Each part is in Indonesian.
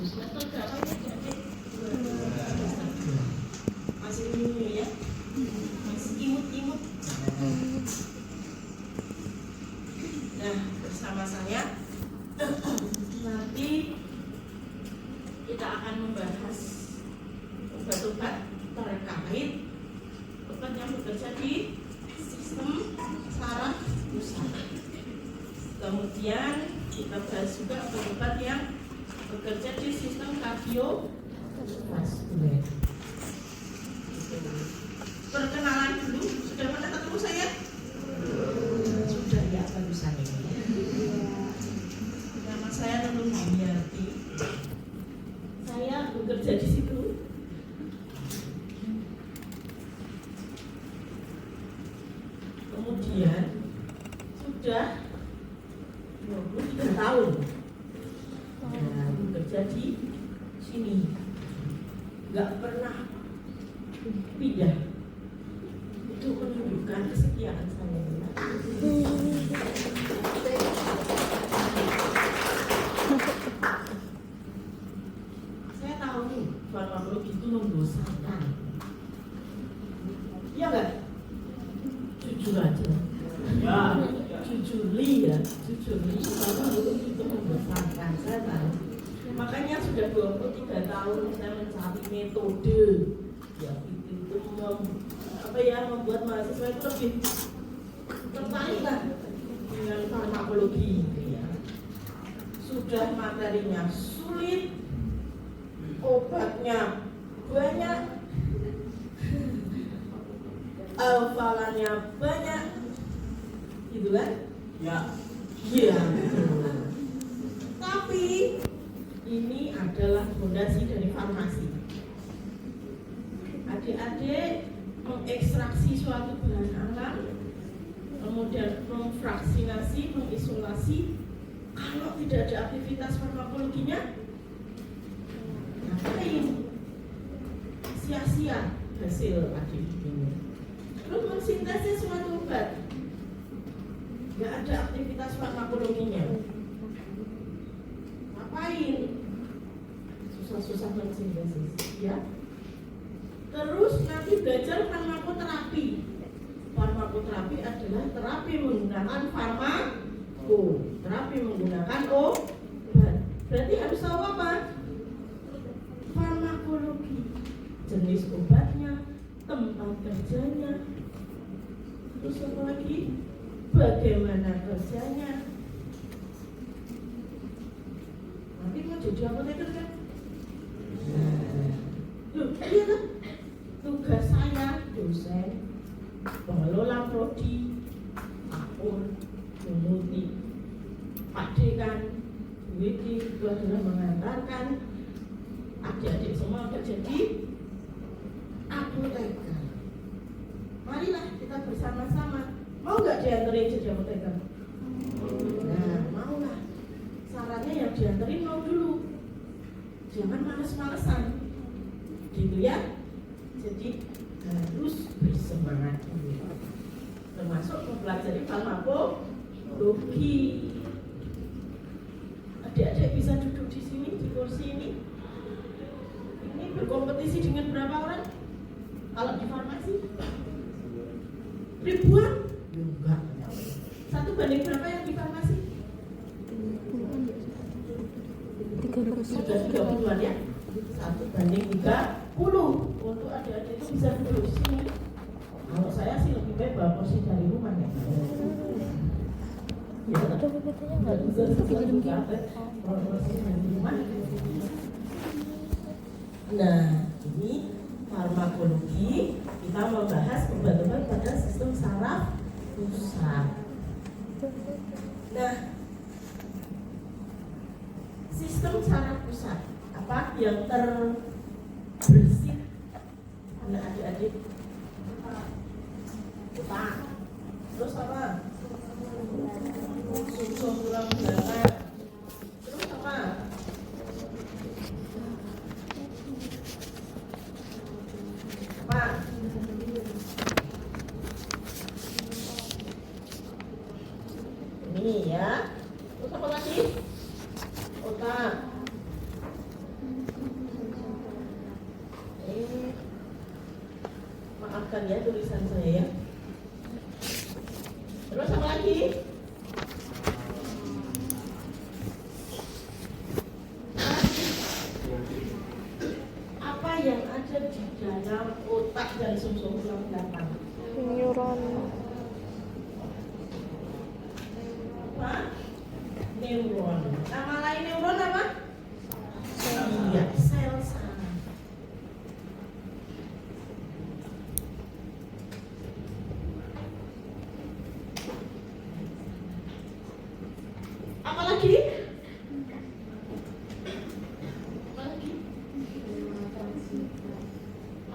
Metode apa ini adik? Masih ini ya? Masih imut-imut. Nah, bersama saya nanti kita akan membahas obat-obat terkait obat yang bekerja di sistem saraf pusat. Kemudian kita bahas juga obat-obat yang bekerja di sistem kardiovaskuler. Perkenalan dulu, sudah pernah ketemu saya? Sudah ya, barusan ini. Nama saya Nunung Hayati. Saya bekerja di situ. Kemudian sudah 23 tahun bekerja di sini, nggak pernah pindah. Itu menunjukkan kesetiaan saya. Saya tahu nih, farmakologi itu membosankan. Iya nggak? Jujur aja. Ya, jujurli ya, jujurli. Farmakologi itu membosankan. Saya tahu. Makanya sudah 23 tahun saya mencari metode yang itu membuat mahasiswa itu lebih tertarik lah dengan farmakologi. Ya. Sudah materinya sulit, obatnya banyak, hafalannya banyak, gitu kan? Ya. Iya. Tapi ini adalah fondasi dari farmasi. Adik-adik mengekstraksi suatu bahan alam, kemudian memfraksinasi, mengisolasi. Kalau tidak ada aktivitas farmakologinya, ngapain? Sia-sia hasil adik ini. Terus mensintesis suatu obat, nggak ada aktivitas farmakologinya, ngapain? Susah-susah mensintesis, ya. Terus nanti belajar farmakoterapi. Farmakoterapi adalah terapi menggunakan farmako, terapi menggunakan obat. Berarti harus tahu apa? Farmakologi, jenis obatnya, tempat kerjanya, terus apa lagi? Bagaimana kerjanya. Nanti mau jadi apoteker kan? Loh, iya kan? Tugas saya dosen, pengelola prodi, akun, memuti, Pak Dekan, WD itu adalah mengantarkan adik-adik semua kerja di apoteker. Marilah kita bersama-sama. Mau nggak dianterin jadi apoteker? Nah, maulah. Sarannya yang dianterin mau dulu. Jangan males-malesan, gitu ya. Jadi harus bersemangat dulu, termasuk mempelajari farmakologi. Adik-adik bisa duduk di sini, di kursi ini. Ini berkompetisi dengan berapa orang? Kalau di farmasi? Ribuan? Enggak. 1 banding berapa yang di farmasi? Sudah 30-an ya? 1 banding 30. Untuk adik-adik itu bisa duduk di sini. Kalau saya sih lebih baik bawa kursi dari rumah ya. Ya, nggak bisa sesuai juga bawa kursi dari rumah. Nah, ini farmakologi. Kita membahas obat-obat pada sistem saraf pusat. Nah, sistem saraf pusat apa yang terbersih? Nah, adik-adik, otak, terus apa? Susu tulang belakang, terus apa? Apa? Ini ya. Terus apa lagi? Otak. maafkan ya tulisan saya ya. Terus apa lagi? Apa yang ada di dalam otak dan sumsum tulang belakang? Neuron. Apa? Neuron. Nama lain neuron apa? Iya, sel saraf. Apa lagi? Apa lagi?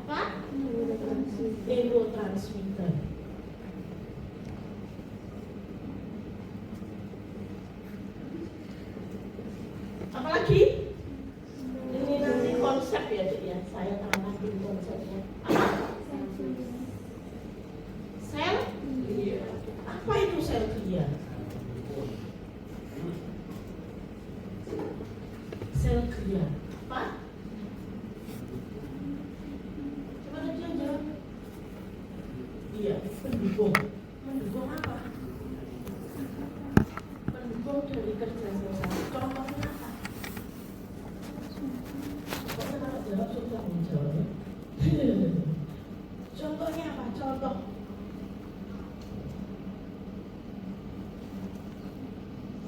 Apa? Neurotransmitter. Apa lagi? Ini nanti konsep ya, Dek ya. Saya tambahin konsepnya. Apa? Sel? Apa itu sel glia? Sel glia. Apa? Coba tadi yang jawab. Iya, pendukung. Mendukung apa? Pendukung dari kerja sel saraf. Contohnya apa? Pokoknya kalau jawab susah menjawab. Contohnya apa? Contoh.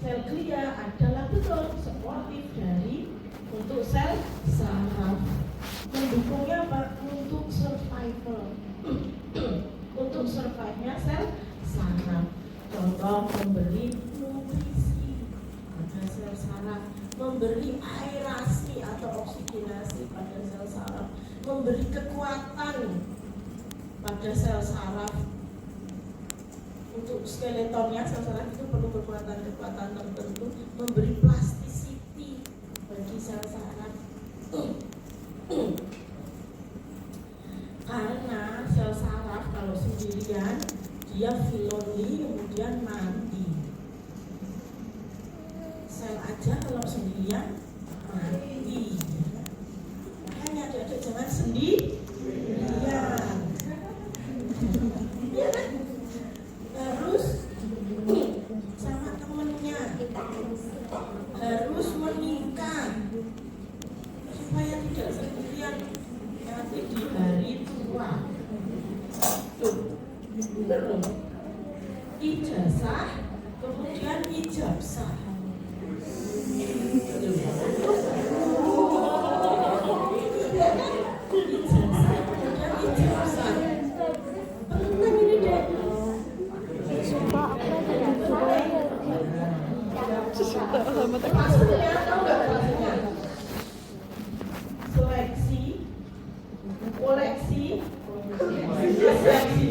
Sel glia adalah betul sportif dari untuk sel saraf. Mendukungnya apa? Untuk survival. Untuk survive-nya sel saraf. Contoh memberi nutrisi pada sel saraf, memberi aerasi atau oksigenasi pada sel saraf, memberi kekuatan pada sel saraf. Untuk skeletonnya sel saraf itu perlu kekuatan tertentu, memberi plasticity bagi sel saraf. Karena sel saraf kalau sendirian dia feel lonely, kemudian mati. Sel aja kalau sendirian mati. Makanya adik-adik jangan sendirian. Iya kan? Harus sama temennya, harus menikah supaya tidak sendirian nanti di hari tua. Tuh, belum ijazah, kemudian ijabsah. Ijazah, kemudian ijabsah. Penting ini deh. Kelasnya tahu nggak kelasnya? Seleksi, koleksi, seleksi.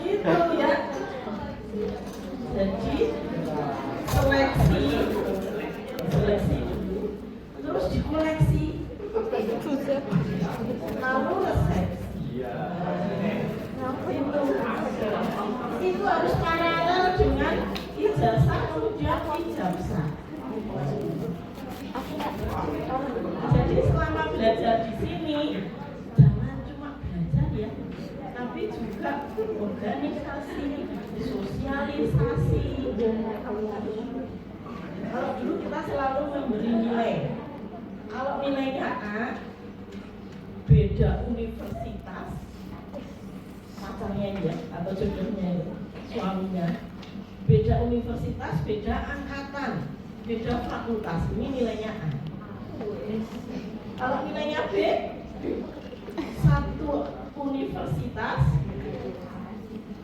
Gitu ya. Jadi seleksi dulu, terus dikoleksi, lalu resepsi. Itu harus paralel dengan ijazah kemudian ijabsah. Jadi selama belajar di sini jangan cuma belajar ya, tapi juga organisasi, sosialisasi. Kalau dulu kita selalu memberi nilai. Kalau nilainya A, beda universitas, pacarnya ya atau jodohnya suaminya, beda universitas, beda angkatan, beda fakultas, ini nilainya A. Kalau nilainya B, satu universitas,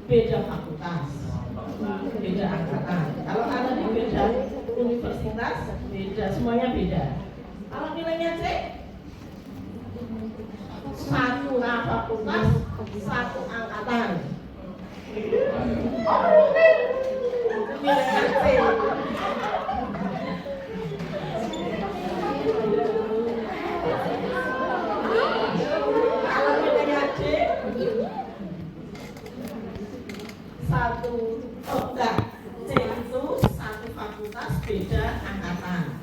beda fakultas, beda angkatan. Kalau ada di beda universitas, beda, semuanya beda. Kalau nilainya C, satu fakultas, satu angkatan. Nilainya C. Kalau nilainya D, satu, oh enggak, C itu satu fakultas beda angkatan.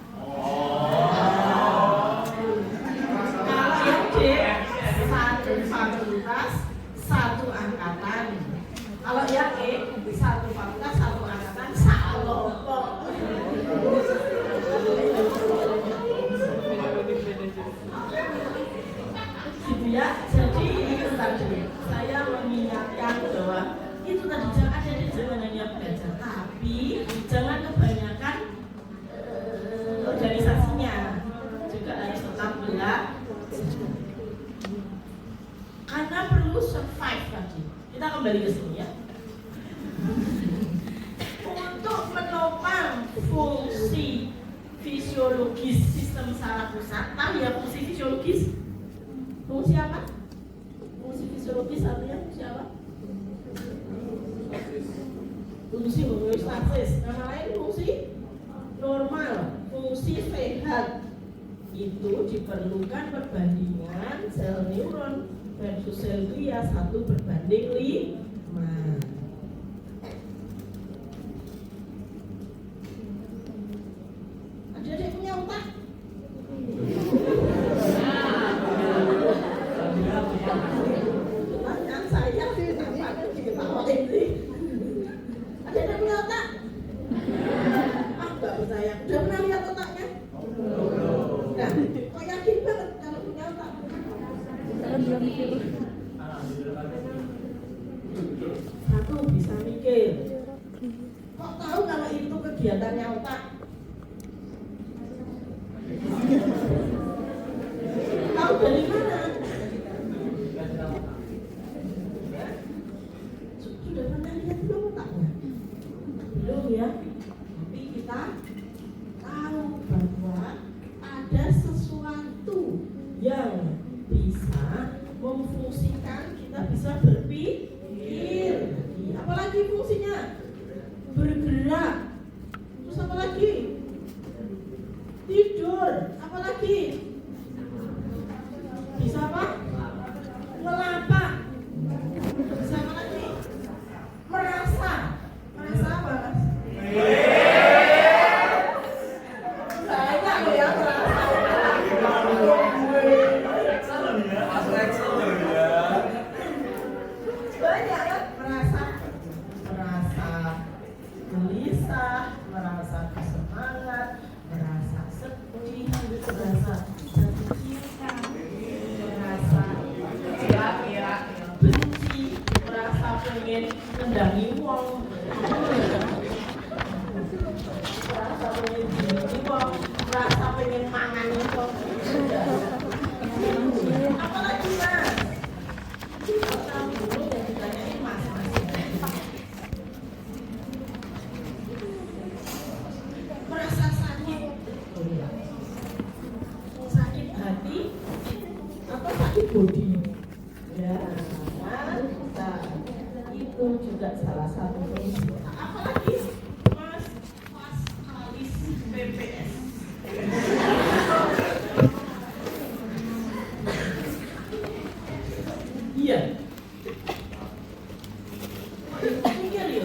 Tapi jangan kebanyakan organisasinya, juga harus tetap belajar. Karena perlu survive tadi. Kita kembali ke sini ya. Untuk menopang fungsi fisiologis sistem saraf pusat, tahu ya fungsi fisiologis? Fungsi apa? Fungsi fisiologis artinya fungsi apa? Fungsi homeostasis, nama lain fungsi normal, fungsi sehat. Itu diperlukan perbandingan sel neuron versus sel glia 1:5. Adik-adik punya otak? Pertanyaan saya apa diketawain sih? Adik-adik punya otak? Nggak percaya. Udah pernah lihat otaknya? Nah, kok yakin banget kalau punya otak? Satu, bisa mikir. Kok tahu kalau itu kegiatannya otak? Tahu dari mana? Sudah pernah lihat belum otaknya? Belum ya? Tapi kita tahu bahwa ada sesuatu yang bisa memfungsikan kita bisa berpikir. Apalagi fungsinya? Bergerak. Terus apa lagi? Tidur. Apa lagi? Bisa apa? Melapak. Bisa apa lagi? Merasa. Merasa apa, Mas? Banyak loh ya merasa. Banyak kan? Merasa gelisah, merasa bersemangat, merasa sedih, merasa jatuh cinta, merasa benci, merasa pengen nendangi wong, merasa pengen jeli wong, merasa pengen mangan wong. Apalagi Mas? Kalau dulu yang ditanyain Mas. Merasa sakit hati atau sakit bodi ya, nah, itu juga salah satu fungsi. Apalagi Mas Kalis PPS. Iya. Mikir ya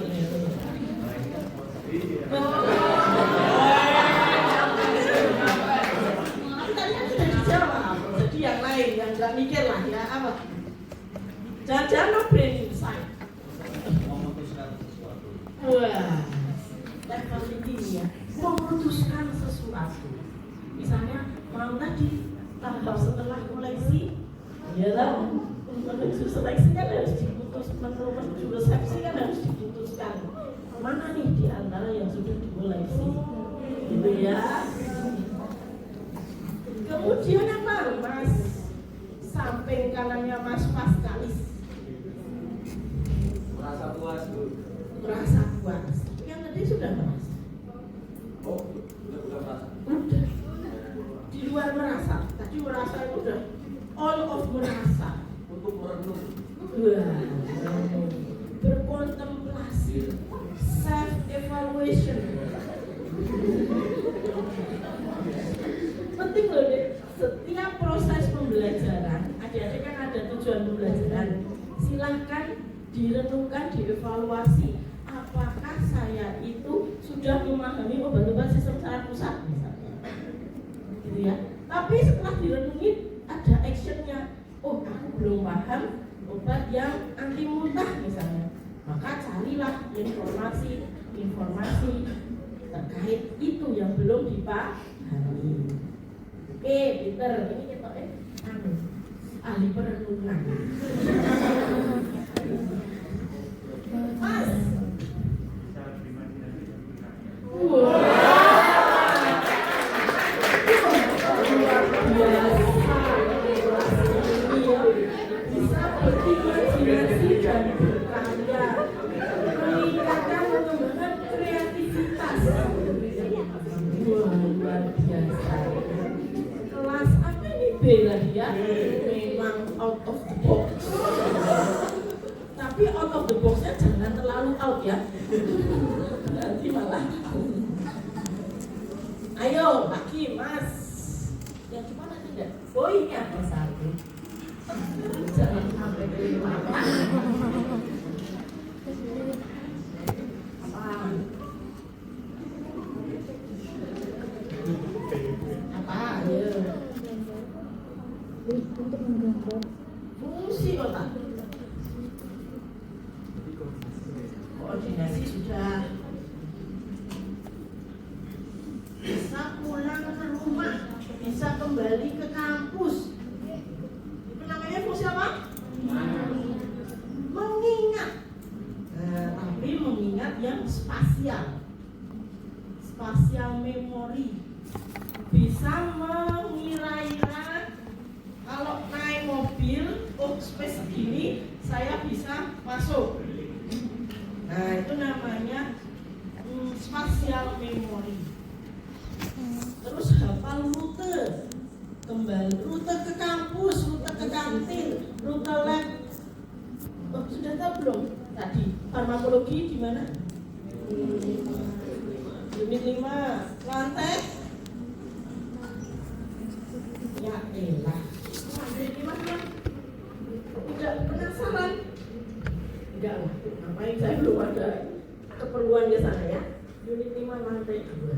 yang nggak mikir lah ya apa? Jangan no brain inside. Wah, level tinggi ya. Memutuskan sesuatu. Misalnya mau tadi tahap setelah koleksi, ya kan? Menuju seleksi kan harus diputus, menuju resepsi kan harus diputuskan. Mana nih di antara yang sudah dikoleksi? Gitu ya. Kemudian apa, Mas? Samping kanannya Mas Kalis. Merasa puas, Bu. Merasa puas. Yang tadi sudah merasa. Oh, udah merasa. Udah. Di luar merasa. Tadi merasa itu udah all of merasa. Untuk merenung. Wah, berkontemplasi, self evaluation. Penting loh deh. Setiap proses pembelajaran, adik-adik kan ada tujuan pembelajaran. Silahkan direnungkan, dievaluasi. Apakah saya itu sudah memahami obat-obat sistem saraf pusat misalnya, gitu ya. Tapi setelah direnungin ada actionnya. Oh, aku belum paham obat yang anti muntah misalnya. Maka carilah informasi terkait itu yang belum dipahami. Oke, Peter, ini kita ahli perenungan. Mas, kelas. Wah, luar biasa. Kelas apa ini B lagi ya? Memang out of the box. Tapi out of the box-nya jangan terlalu out ya. Nanti malah. Ayo, lagi Mas. Yang cuma nanti enggak? Oh ini ada satu. Jangan sampai kelewatan. Apa? Ya. Untuk menggambar Fungsi otak. Koordinasi sudah. Bisa pulang ke rumah, bisa kembali ke kampus. Itu namanya fungsi apa? Mengingat. Tapi mengingat yang spasial. Spasial memori. Bisa mengira-ira kalau naik mobil, oh space segini, saya bisa masuk. Nah itu namanya spasial memory. Terus hafal rute, kembali rute ke kampus, rute ke kantin, rute lab. Oh, sudah tahu belum tadi farmakologi di mana? Unit 5 lantai. Ya elah. Lantai 5 kan? Tidak penasaran? Enggak lah. Ngapain saya belum ada keperluan ke sana ya. Unit 5 lantai 2.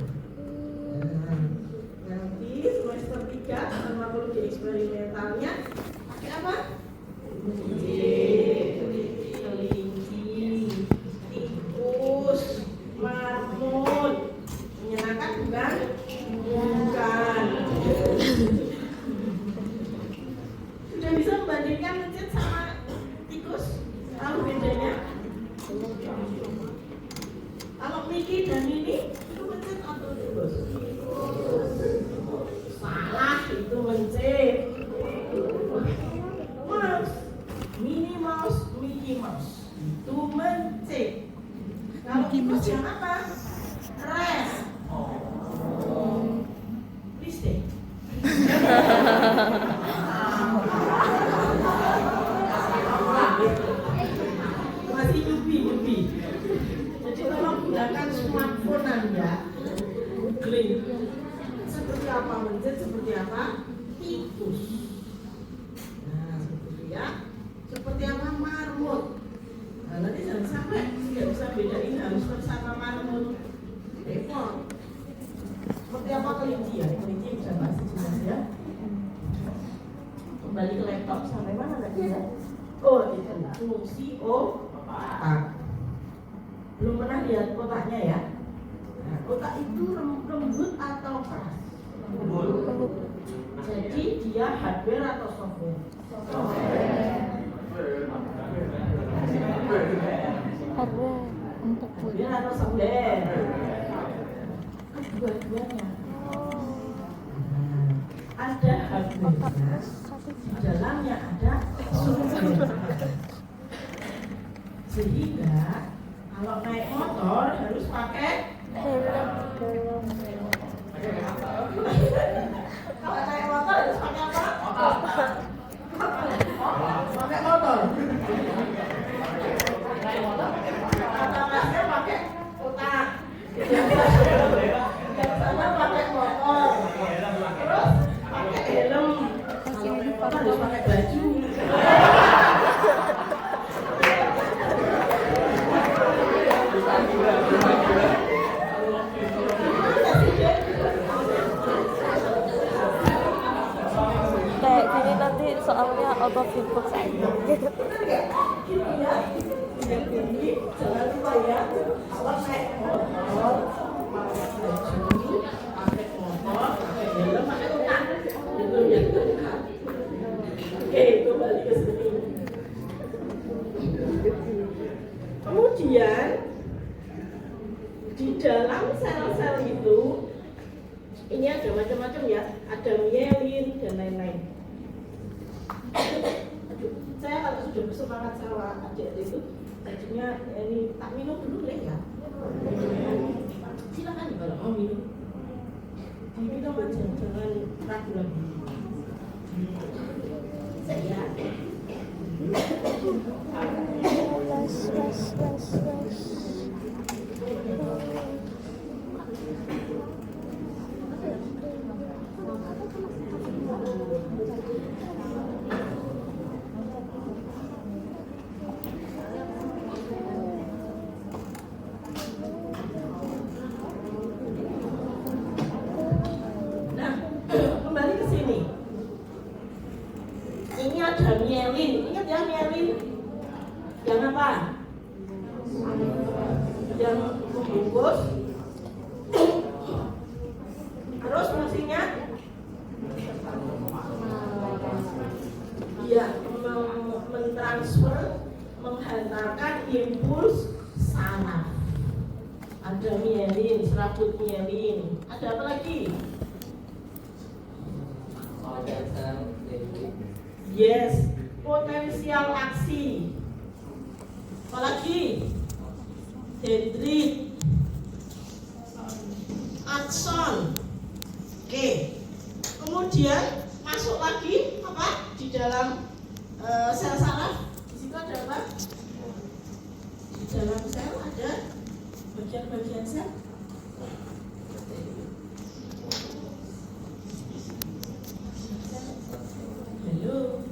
Nanti semester 3 farmakologi eksperimentalnya pakai apa? Kelinci, tikus, marmut. Menyenangkan bukan? Bukan. Sudah bisa membandingkan mencet sama tikus? Tahu bedanya? Kalau Miki dan Mini itu mencet atau tikus? Salah, itu mencet. Mouse, Minnie Mouse, Mickey Mouse itu mencet. Kalau tikus yang apa? Rest. Please deh. Masih nyubi. Jadi tolong gunakan smartphone Anda. Googling. Seperti apa mencet, seperti apa tikus. Nah, seperti ya. Seperti apa marmut. Nah, nanti jangan sampai tidak bisa bedain harus bersama marmut. Repot. Seperti apa kelinci ya? Kelinci bisa bahasa jelas ya. Kembali ke laptop sampai mana tadi ya? Oh, itu fungsi otak. Belum pernah lihat kotaknya ya? Nah, kotak itu lembut atau keras? Lembut. Jadi dia hardware atau software? hardware untuk Hardware atau software? Dua-duanya. Ada hardware, di dalamnya ada software. Sehingga kalau naik motor harus pakai helm. kalau naik motor harus pakai apa? Pakai motor. Naik motor. Kata masnya pakai otak. Yang sana pakai motor. Terus pakai helm. Kalau naik motor harus pakai baju. Kayak gini nanti soalnya out of the box aja. Jadi jangan lupa ya, kalau naik motor, pakai motor, pakai helm, pakai otak, gitu ya. Oke, kembali ke sini. Kemudian di dalam sel-sel itu, ini ada macam-macam ya, ada myelin dan lain-lain. Saya kalau sudah bersemangat sama adik itu, tadinya ini tak minum dulu deh ya. Silakan. ragu-ragu. Saya kembali ke sini. Ini ada mielin, ingat ya mielin? Yang apa? Yang membungkus. Terus fungsinya? Ya, mentransfer, menghantarkan impuls saraf. Ada mielin, serabut mielin. Ada apa lagi? Yes, potensial aksi. Apalagi dendrit, akson. Oke. Kemudian masuk lagi apa di dalam sel saraf? Di situ ada apa? Di dalam sel ada bagian-bagian sel. Halo,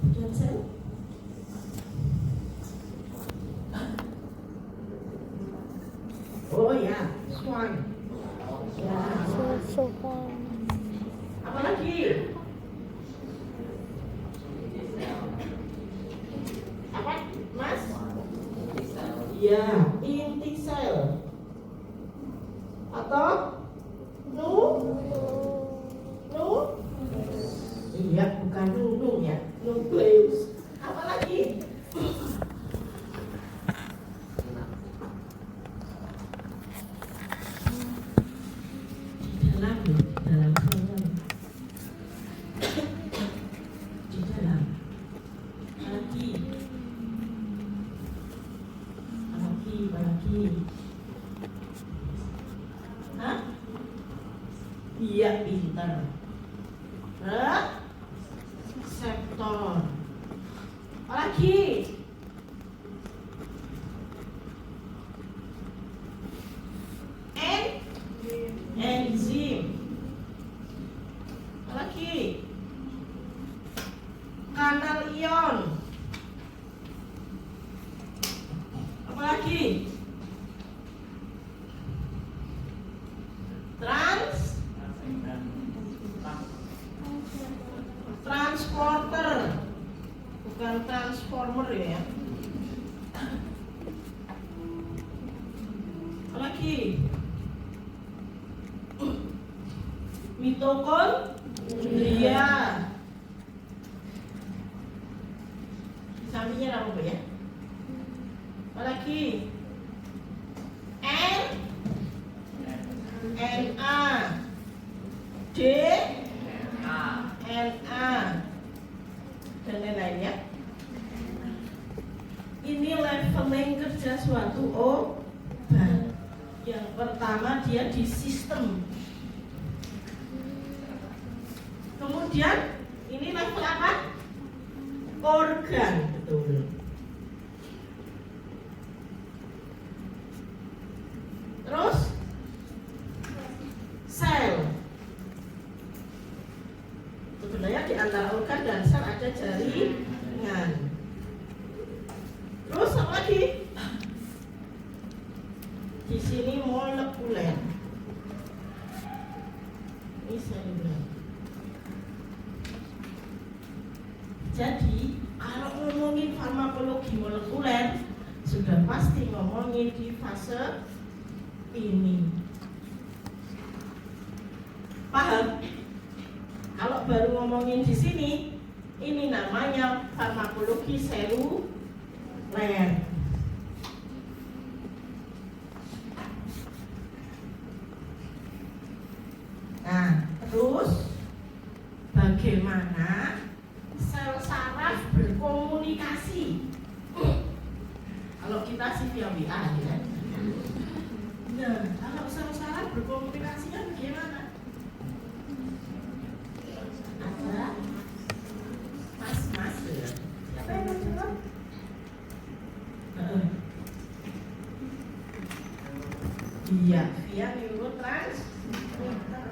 bagian sel. Oh ya, swan. Ya. Apa lagi? Apa, Mas? Ya, inti sel. Atau nu? Iya, bukan nunung ya, nukleus. Apa lagi? Di dalam lagi. Hah? Iya, pintar. Reseptor. Apalagi? Enzim. Apalagi? Kanal ion. Apalagi? Transporter, bukan transformer ya. Apalagi? Mitokondria. Sampingnya apa ya? Apalagi? RNA, DNA, dan lain-lain ya. Ini leveling kerja suatu obat. Yang pertama dia di sistem. Kemudian ini level apa? Organ, betul. Terus sel. Sebenarnya di antara organ dan sel ada jaringan. Terus apa lagi? Di sini molekuler. Ini seluler. Jadi kalau ngomongin farmakologi molekuler sudah pasti ngomongin di fase ini. Paham? Kalau baru ngomongin di sini, ini namanya farmakologi seluler. Nah, terus bagaimana sel saraf berkomunikasi? Kalau kita sih via WA ya. Nah, kalau sel saraf berkomunikasinya bagaimana? Iya, via neurotransmitter.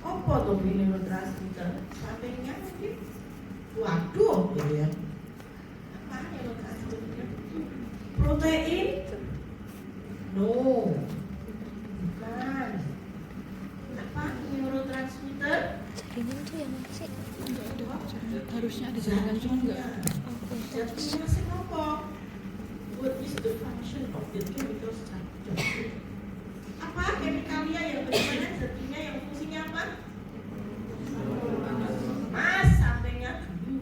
Apa tuh neurotransmitter? Sampingnya mungkin. Waduh, ya. Apa neurotransmitter? Protein? No. Bukan. Apa neurotransmitter? Ini tuh yang mana sih? Harusnya dijelaskan cuma enggak. Jadinya sih apa? What is the function of the chemical structure? Apa kemikalia yang bagaimana zatinya yang fungsinya apa? Mas, sampingnya dulu.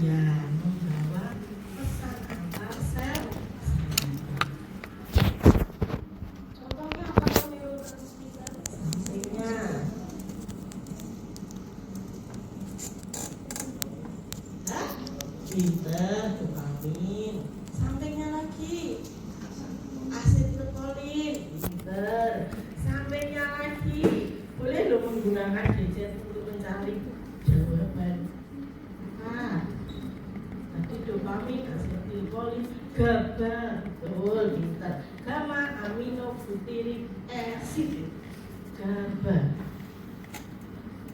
Ya, membawa pesan antar sel. Contohnya apa neurotransmitter? Sampingnya. Hah? Pinter, dopamin. Sampingnya lagi asetilkolin. Pinter. Sampingnya lagi boleh lo menggunakan gadget untuk mencari jawaban. Ah, tadi dopamin, asetilkolin, GABA, betul, pinter. Gamma aminobutyric acid, GABA.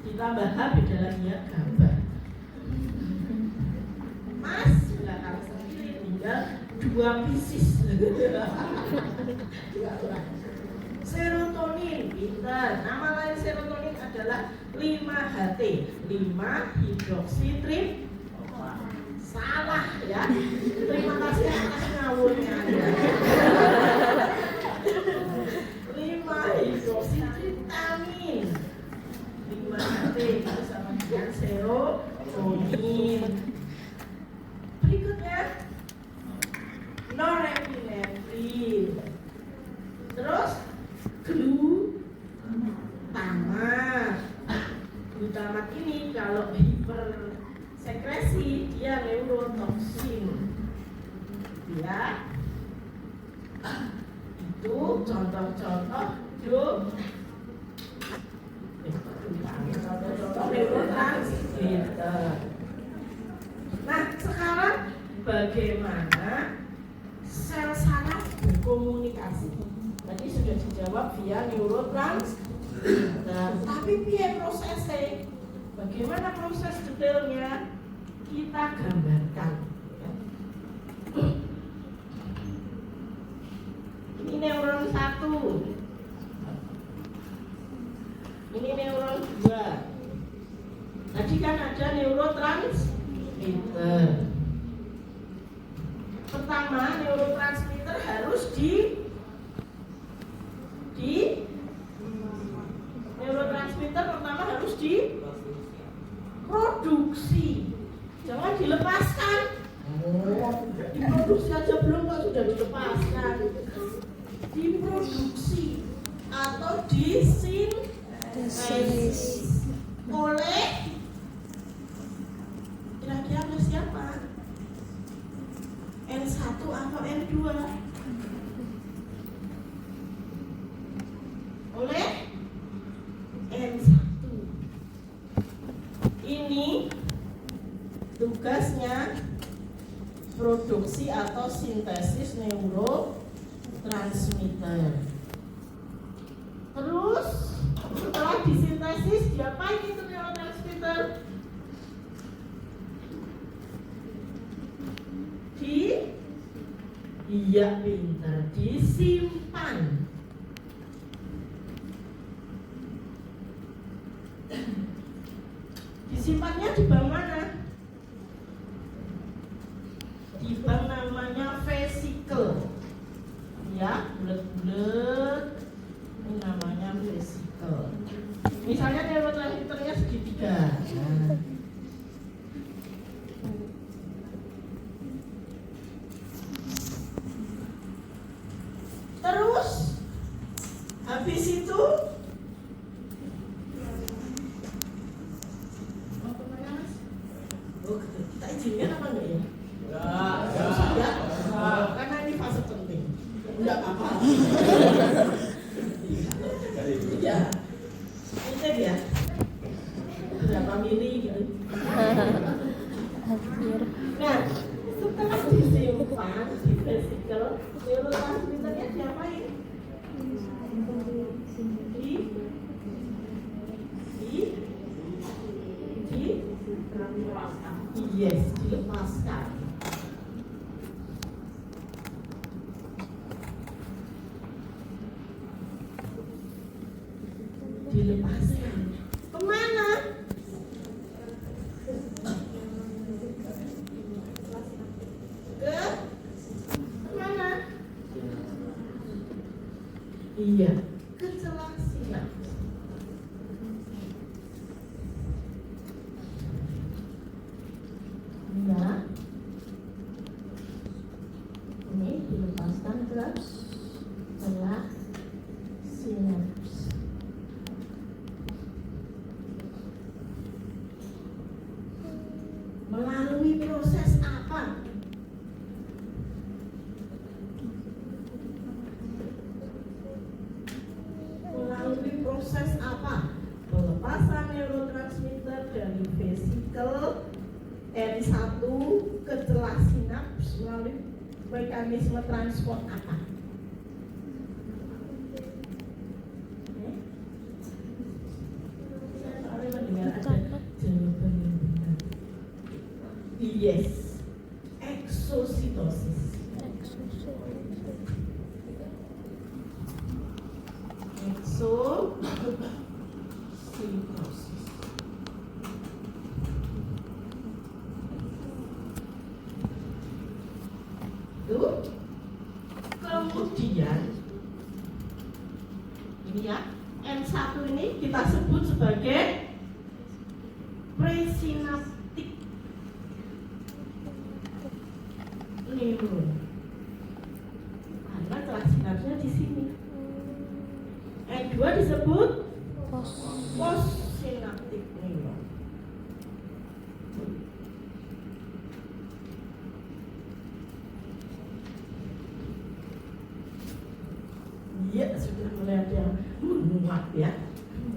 Ditambah H beda lagi ya, GABA. Mas, belakang sendiri tinggal 2 pieces. Serotonin, pintar. Nama lain serotonin adalah 5-HT, 5-hidroksitrip. Salah ya. Terima kasih atas ngawurnya Anda. 5-hidroksitriptamin. 5-HT itu sama dengan serotonin. Berikutnya norepinefrin. Terus glutamat. Glutamat ini kalau hipersekresi dia neurotoksin. Ya. Itu contoh-contoh contoh-contoh neurotransmitter. Nah, sekarang bagaimana sel saraf berkomunikasi? Tadi sudah dijawab via neurotransmitter. Tapi piye prosesnya? Bagaimana proses detailnya? Kita gambarkan. Ini neuron 1. Ini neuron 2. Tadi kan ada neurotransmitter. Pertama, neurotransmitter harus neurotransmitter pertama harus diproduksi. Jangan dilepaskan. Diproduksi aja belum kok sudah dilepaskan. Diproduksi atau disintesis oleh kira-kira oleh siapa? N1 atau N2? Oleh N1. Ini tugasnya produksi atau sintesis neurotransmitter. Terus setelah disintesis diapain itu neurotransmitter? Iya pintar, disimpan. Disimpannya di bank mana? Di bank namanya vesicle. Ya, bulat-bulat. Ini namanya vesicle. Misalnya neurotransmitternya segitiga. Nah. Terus habis itu kita izinkan apa enggak ya? Ya, karena ini fase penting. Enggak apa-apa. Ya, penting ya. Berapa mili gitu. Nah, setelah disimpan di vesikel dilepaskan. Kemana? Kemana? Iya, ke celah sinaps. Nah, ini dilepaskan ke celah sinaps. Melalui proses apa? Melalui proses apa? Pelepasan neurotransmitter dari vesikel N1 ke celah sinaps melalui mekanisme transport apa? Saya soalnya mendengar ada jawaban yang benar. Yes, eksositosis. Eksositosis. Tuh. Kemudian ini ya, N1 ini kita sebut sebagai presinaptik neuron. Karena celah sinapsnya di sini. N2 disebut postsynaptic neuron. Iya, sudah mulai ada yang menguap ya.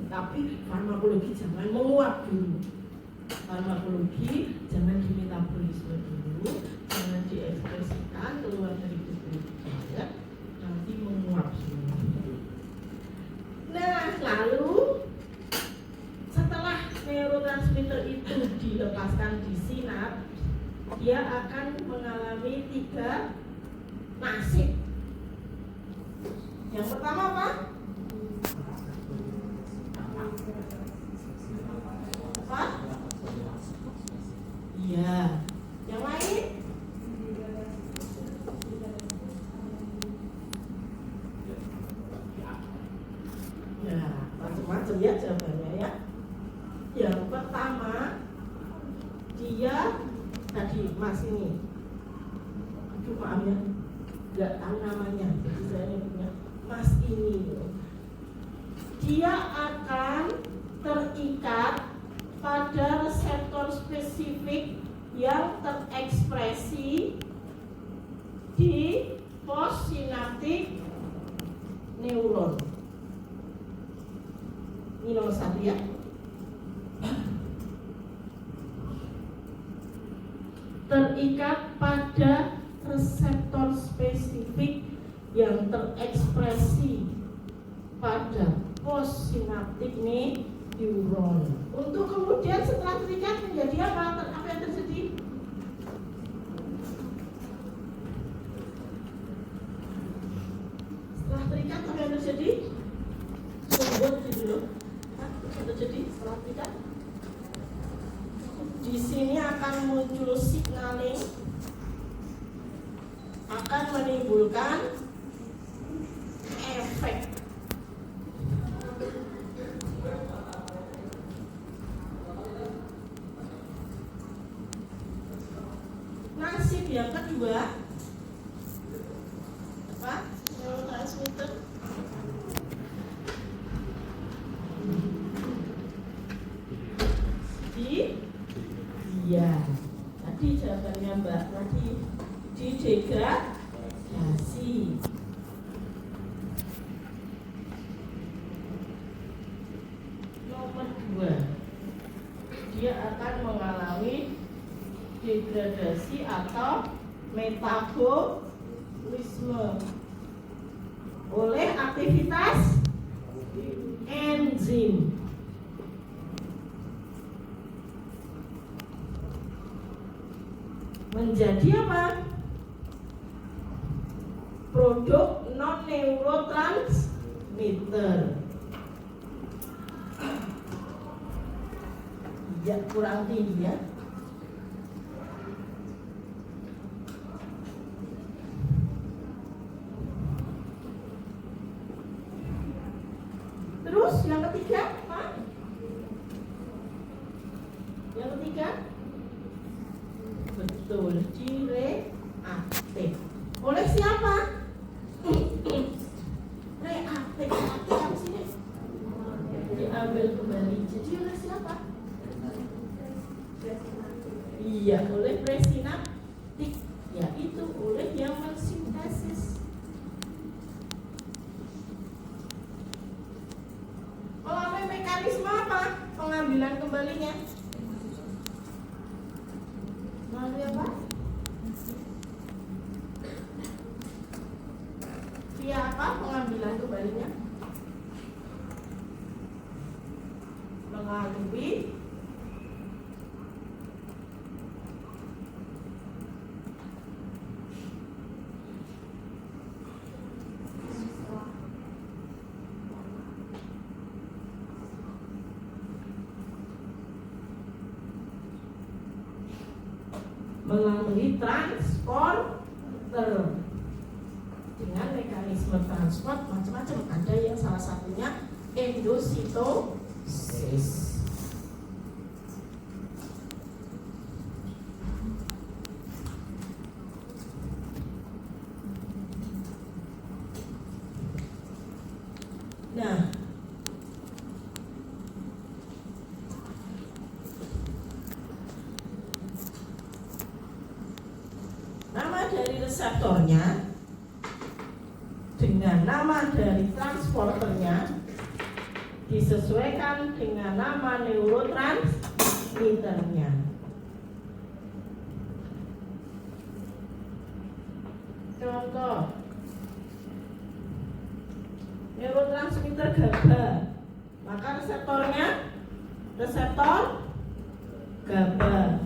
Tapi farmakologi jangan menguap dulu. Farmakologi jangan dimetabolisme dulu, jangan diekspresikan keluar dari tubuh ya. Nanti menguap semua. Nah, lalu setelah neurotransmitter itu dilepaskan di sinaps, dia akan mengalami 3 nasib. Yang pertama apa? Apa? Iya. Yang lain? Ya, macam-macam ya jawabannya ya. Yang pertama, dia tadi Mas ini, aduh maaf ya, nggak tahu namanya, jadi saya nyebutnya Mas ini. Dia akan terikat pada reseptor spesifik yang terekspresi di postsinaptik neuron. Ini nomor 1 ya. Terikat pada reseptor spesifik yang terekspresi pada postsinaptik neuron. Untuk kemudian setelah terikat menjadi apa? Apa yang terjadi? Setelah terikat apa yang terjadi? Sebut gitu loh. Apa yang terjadi setelah terikat? Di sini akan muncul signaling, akan menimbulkan efek. Nasib yang kedua apa? Neurotransmitter. Iya. Tadi jawabannya Mbak tadi didegradasi. Nomor 2, dia akan mengalami degradasi atau metabolisme oleh aktivitas enzim. Menjadi apa? Produk non neurotransmitter. Ya, kurang tinggi ya. Terus yang ketiga, Pak? Yang ketiga? Betul, direaktif. Oleh siapa? Reaktif. Apa sini? Diambil kembali. Jadi oleh siapa? Iya, oleh presinaptik. Yaitu oleh yang mensintesis. Melalui mekanisme apa pengambilan kembalinya? Melalui apa? Via apa pengambilan kembalinya? Melalui transporter. Dengan mekanisme transport macam-macam, ada yang salah satunya endositosis. Nah, nama dari reseptornya dengan nama dari transporternya disesuaikan dengan nama neurotransmitternya. Contoh, neurotransmitter GABA, maka reseptornya reseptor GABA,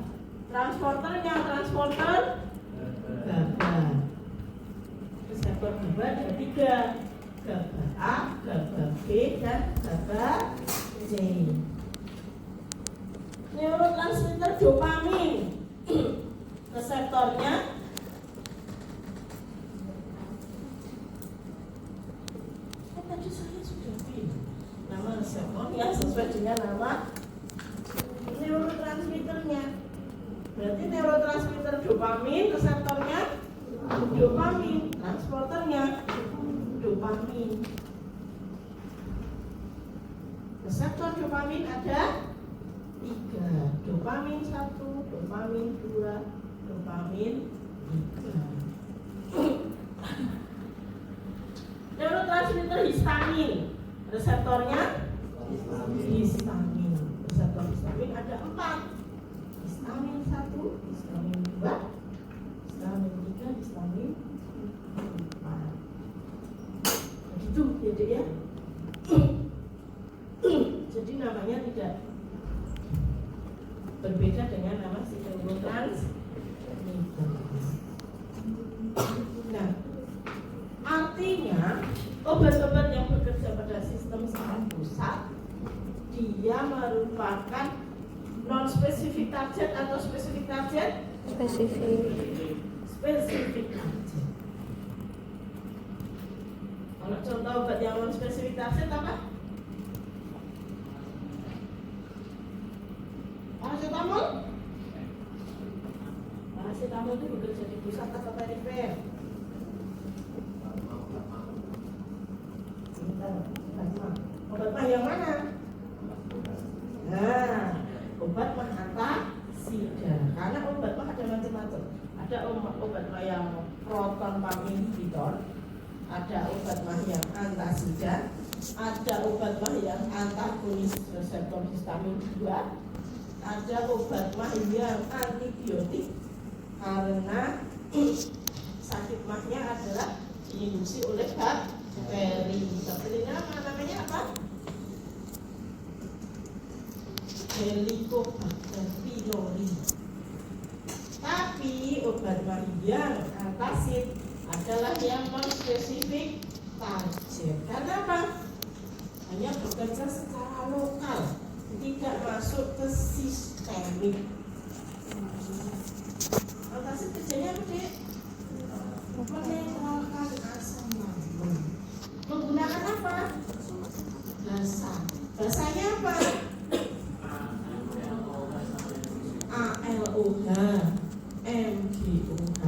transporternya transporter GABA. Reseptor GABA ada 3, GABA A, GABA B, dan GABA C. Neurotransmitter dopamin, reseptornya tadi saya sudah bilang nama reseptornya sesuai dengan nama neurotransmitternya. Berarti neurotransmitter dopamin, reseptornya dopamin, transporternya dopamin. Reseptor dopamin ada 3, dopamin 1, dopamin 2, dopamin 3. Neurotransmitter histamin, reseptornya histamin. Reseptor histamin ada 4, histamin 1, histamin 2, histamin 3, histamin 4. Begitu jadi ya. Jadi namanya tidak berbeda dengan nama si neurotransmitter. Nah, artinya obat-obat yang bekerja pada sistem saraf pusat dia merupakan non-spesifik target atau spesifik target? Spesifik target. Kalau contoh obat yang non-spesifik target apa? Paracetamol? Paracetamol itu bekerja di pusat atau perifer? Obat mah yang mana? Nah, obat mah antasida. Karena obat mah ada macam-macam. Ada obat mah yang proton pump inhibitor, ada obat mah yang antasida, ada obat mah yang antagonis reseptor histamin 2, ada obat mah yang antibiotik karena sakit mahnya adalah diinduksi oleh bakteri. Bakterinya namanya apa? Helicobacter pylori. Tapi obat mah yang antasid adalah yang non-spesifik target. Karena apa? Hanya bekerja secara lokal tidak masuk ke sistemik. Antasid kerjanya apa, Dek? Menetralkan asam lambung. Menggunakan apa? Basa. Basanya apa? ALOH, MgOH,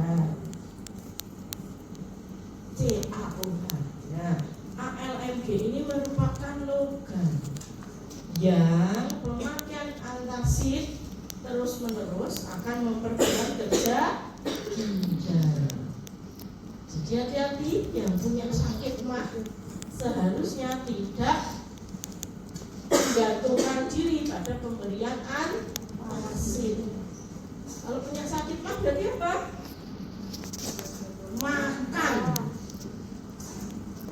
CaOH. Nah, ALMG ini merupakan logam yang pemakaian antasid terus-menerus akan memperkuat kerja ginjal. Jadi hati-hati yang punya sakit mah seharusnya tidak menggantungkan diri pada pemberian antasid. Kalau punya sakit mah berarti apa? Makan.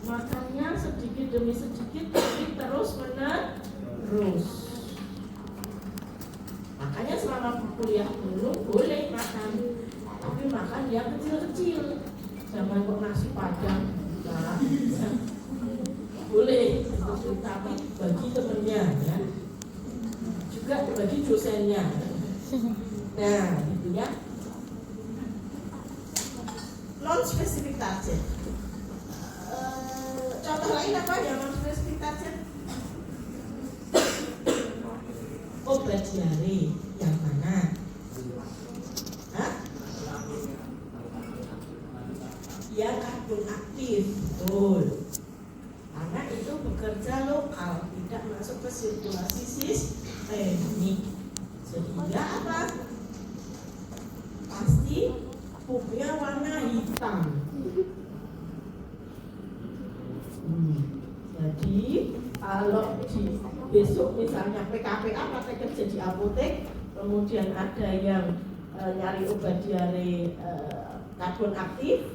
Makannya sedikit demi sedikit tapi terus menerus. Makanya selama kuliah dulu boleh makan, tapi makan yang kecil-kecil. Jangan kok nasi padang. Nah, boleh, tapi bagi temennya ya. Juga bagi dosennya. Nah, gitu ya. Non spesifik target. Contoh lain apa yang non spesifik target? Obat diare yang mana? Hah? Yang karbon aktif, betul. Karena itu bekerja lokal, tidak masuk ke sirkulasi sistemik. Sehingga apa? Pasti pupnya warna hitam. Jadi kalau di besok misalnya PKPA praktek kerja di apotek, kemudian ada yang nyari obat diare karbon aktif,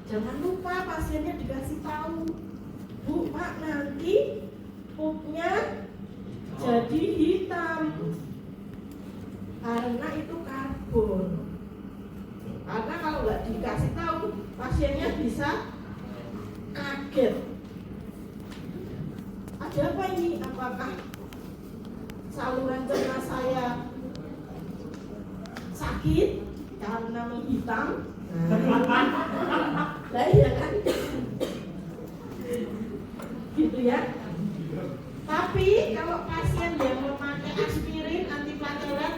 jangan lupa pasiennya dikasih tahu, Bu, Pak, nanti pupnya jadi hitam karena itu karbon. Karena kalau nggak dikasih tahu, pasiennya bisa kaget. Ada apa ini? Apakah saluran cerna saya sakit karena menghitam? Nah, iya kan? Gitu ya. Tapi kalau pasien yang memakai aspirin antiplatelet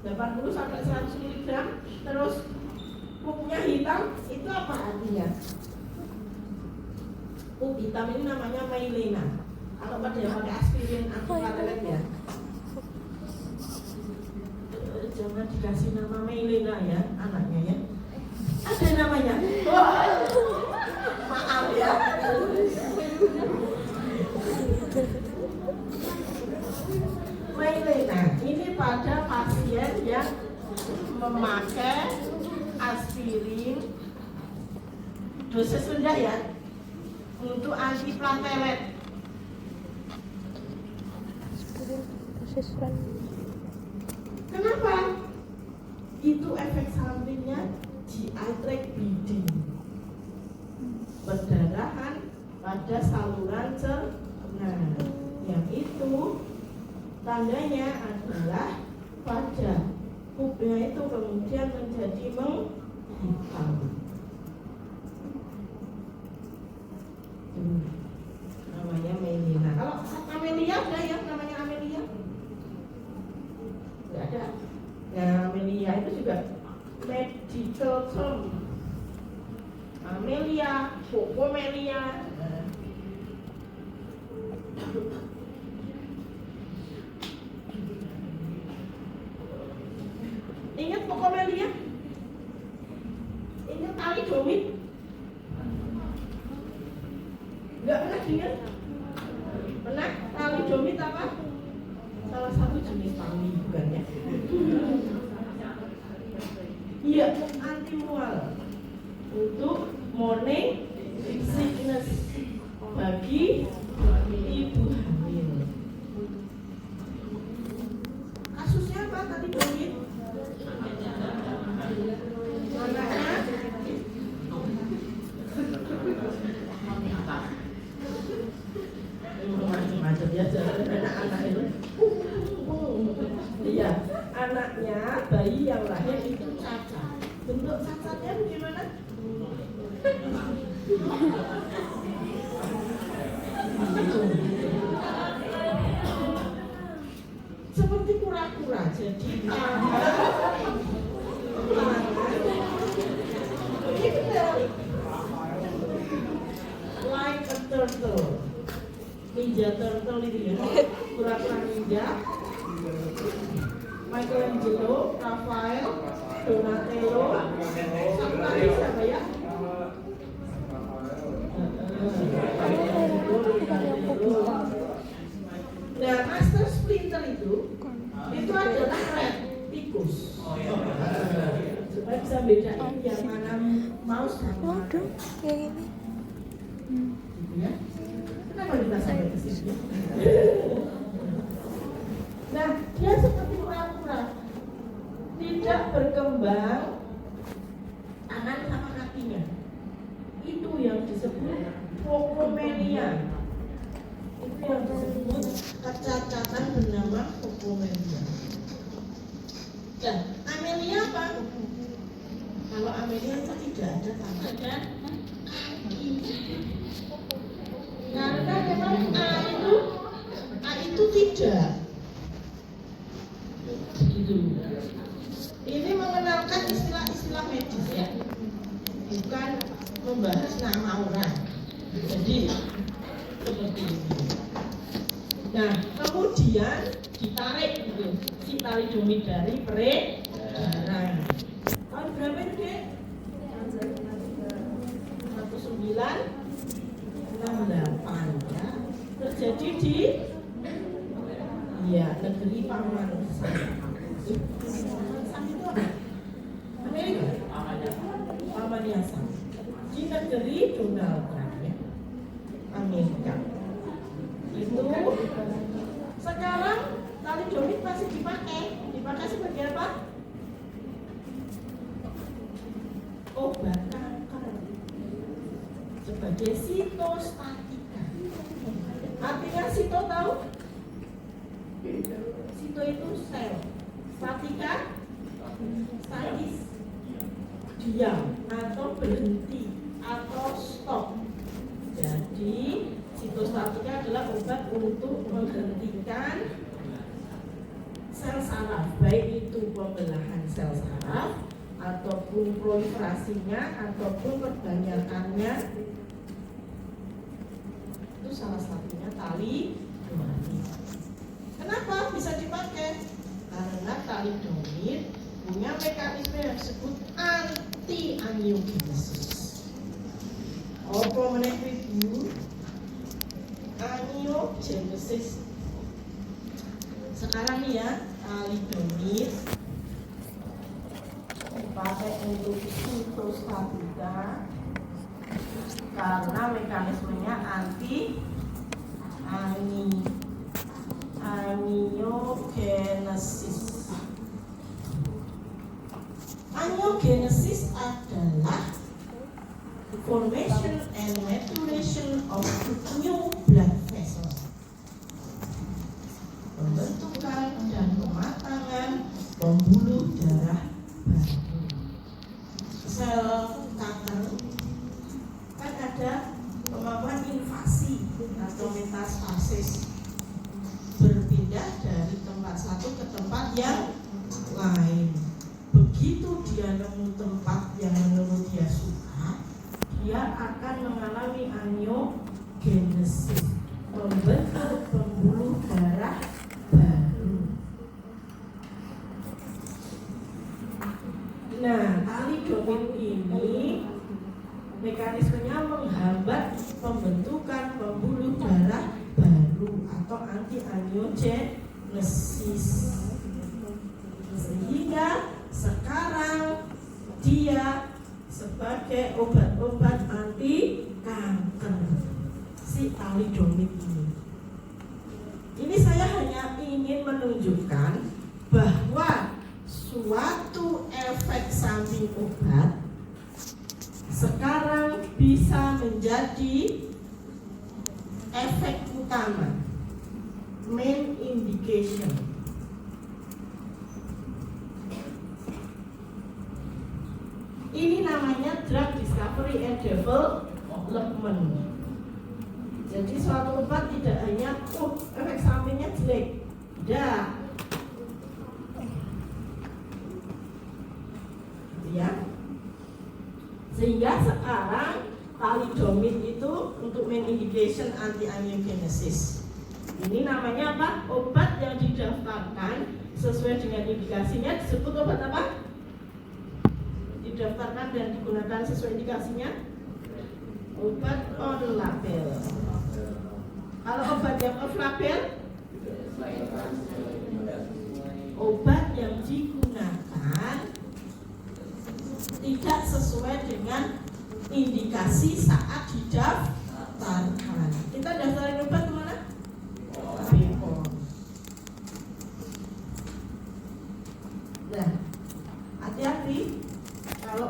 80 sampai 100 mg terus pupnya hitam, itu apa artinya? Pup hitam ini namanya Maylena. Kalau pada yang pakai aspirin antiplatelet ya, jangan dikasih nama Maylena ya, anaknya ya. Ada namanya. Maaf ya. Maylena ini pada pasien yang memakai aspirin dosis rendah ya, untuk antiplatelet. Kenapa? Itu efek sampingnya GI tract bleeding, perdarahan pada saluran cerna. Yang itu tandanya adalah pada pupnya itu kemudian menjadi menghitam. Namanya Amelia. Kalau Amelia ada yang namanya Amelia? Tidak ada. Nah, Amelia itu juga medical term. Amelia, Pocomelia. Ingat Pocomelia? Ingat thalidomid? Enggak pernah ingat? Pernah? Thalidomid apa? Salah satu jenis tali bukan ya? Iya, anti mual untuk morning sickness bagi ibu hamil. Kasusnya apa tadi Domit? Anaknya macam-macam ya, anak-anak itu Seperti kura-kura, jadi like a turtle, ninja turtle itu ya, kura-kura ninja. Michelangelo, Raphael, Donatello, satu lagi siapa ya? Nah, Master Splinter itu adalah red tikus. Supaya bisa bedain yang mana mouse sama Waduh, yang ini. gitu ya. Kenapa kita sampai ke sini? Nah, dia seperti kura-kura, tidak berkembang tangan sama kakinya. Itu yang disebut Pocomania. Itu yang disebut kecacatan bernama Pocomania. Dan Amelia apa? Kalau Amelia itu tidak ada tangan dan kaki. Karena memang A itu tidak. Gitu. Ini mengenalkan istilah-istilah medis ya, bukan membahas nama orang. Jadi seperti ini. Nah, kemudian ditarik gitu, si tali dromedari peredaran. Tahun berapa itu dek? 1968 ya. Terjadi di negeri Paman Sam. Sam itu apa? Amerika. Paman Sam. Di negeri Donald Trump ya. Amerika. Itu sekarang tali domit masih dipakai sebagai apa? Obat kanker, sebagai sitostatika. Artinya sito tahu? Sito itu sel, statika statis, diam atau berhenti atau stop. Jadi sitostatika adalah obat untuk menghentikan sel saraf, baik itu pembelahan sel saraf ataupun proliferasinya ataupun perbanyakannya. Itu salah satunya tali domit. Kenapa bisa dipakai? Karena tali domit punya mekanisme yang disebut anti-angiogenesis. Apa meneh ibu? Angiogenesis. Sekarang nih ya, tali domit dipakai untuk sitostatika karena mekanismenya angiogenesis. Angiogenesis adalah formation and maturation of new blood vessels, pembentukan dan pematangan pembuluh darah baru. Sel kanker kan ada kemampuan invasi atau metastasis, berpindah dari tempat satu ke tempat yang lain. Begitu dia nemu tempat yang menurut dia suka, dia akan mengalami angiogenesis, membentuk pembuluh darah baru. Nah, tali domit ini mekanismenya menghambat pembentukan pembuluh darah baru atau anti-angiogenesis, sehingga sekarang dia sebagai obat-obat anti kanker si tali domit ini. Ini saya hanya ingin menunjukkan bahwa suatu efek samping obat sekarang bisa menjadi efek utama, main indication. Ini namanya drug discovery and development. development. Jadi suatu obat tidak hanya efek sampingnya jelek, tidak, ya. Sehingga sekarang thalidomid itu untuk main indication anti-angiogenesis. Ini namanya apa? Obat yang didaftarkan sesuai dengan indikasinya disebut obat apa? Didaftarkan dan digunakan sesuai indikasinya obat on label. Kalau obat yang off label, obat yang digunakan tidak sesuai dengan indikasi saat didaftarkan. Kita daftarin obat kemana? BPOM. Nah, hati-hati kalau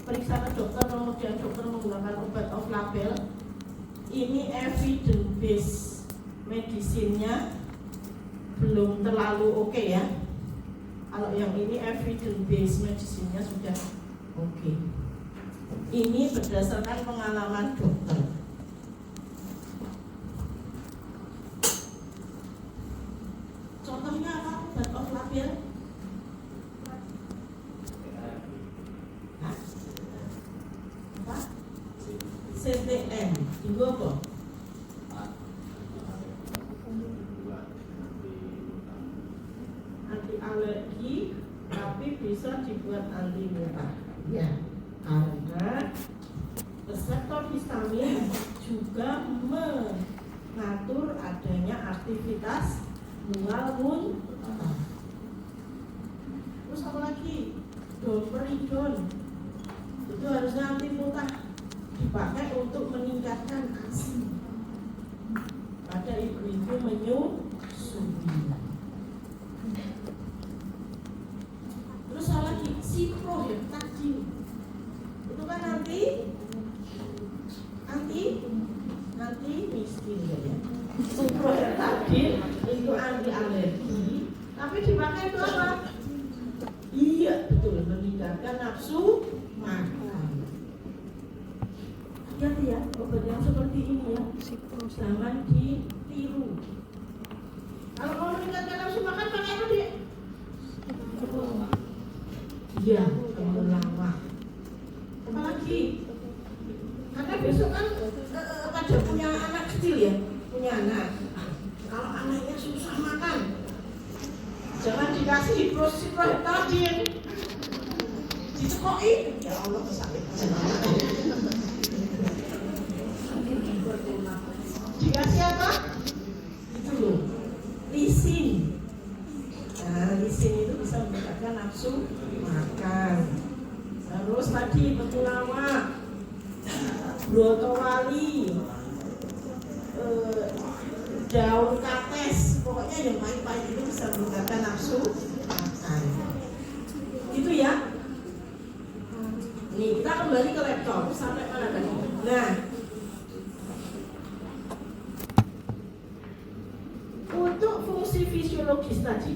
periksa ke dokter kemudian dokter menggunakan obat off label. Ini evidence based medicine-nya belum terlalu oke ya. Kalau yang ini evidence based medicine-nya sudah oke. Ini berdasarkan pengalaman dokter. Contohnya apa obat off label? Apa? CTM. Tunggu apa? Anti alergi, tapi bisa dibuat anti muntah. Ya, karena reseptor histamin juga mengatur adanya aktivitas mual muntah. Terus apa lagi? Domperidon itu harusnya anti muntah, dipakai untuk meningkatkan ASI pada ibu-ibu menyusui. Terus apa lagi? Ciprofloxacin itu kan anti miskin ya. Ciprofloxacin itu anti alergi, tapi dipakai itu apa? Iya betul, meningkatkan nafsu makan. Hati-hati ya, obat yang seperti ini ya, jangan ditiru. Kalau mau meningkatkan nafsu makan pakai apa dia? Iya, temulawak. Apalagi? Karena besok kan pada punya anak kecil ya, punya anak. Kalau anaknya susah makan, jangan dikasih ciprofloxacin, dicekoki. Ya Allah, sakit. Dikasih apa? Itu loh, lisin. Nah, lisin itu bisa meningkatkan nafsu makan. Terus tadi temulawak, brotowali, daun kates, pokoknya yang pahit-pahit itu bisa meningkatkan nafsu makan. Itu ya. Nih kita kembali ke laptop sampai mana tadi? Nah, untuk fungsi fisiologis tadi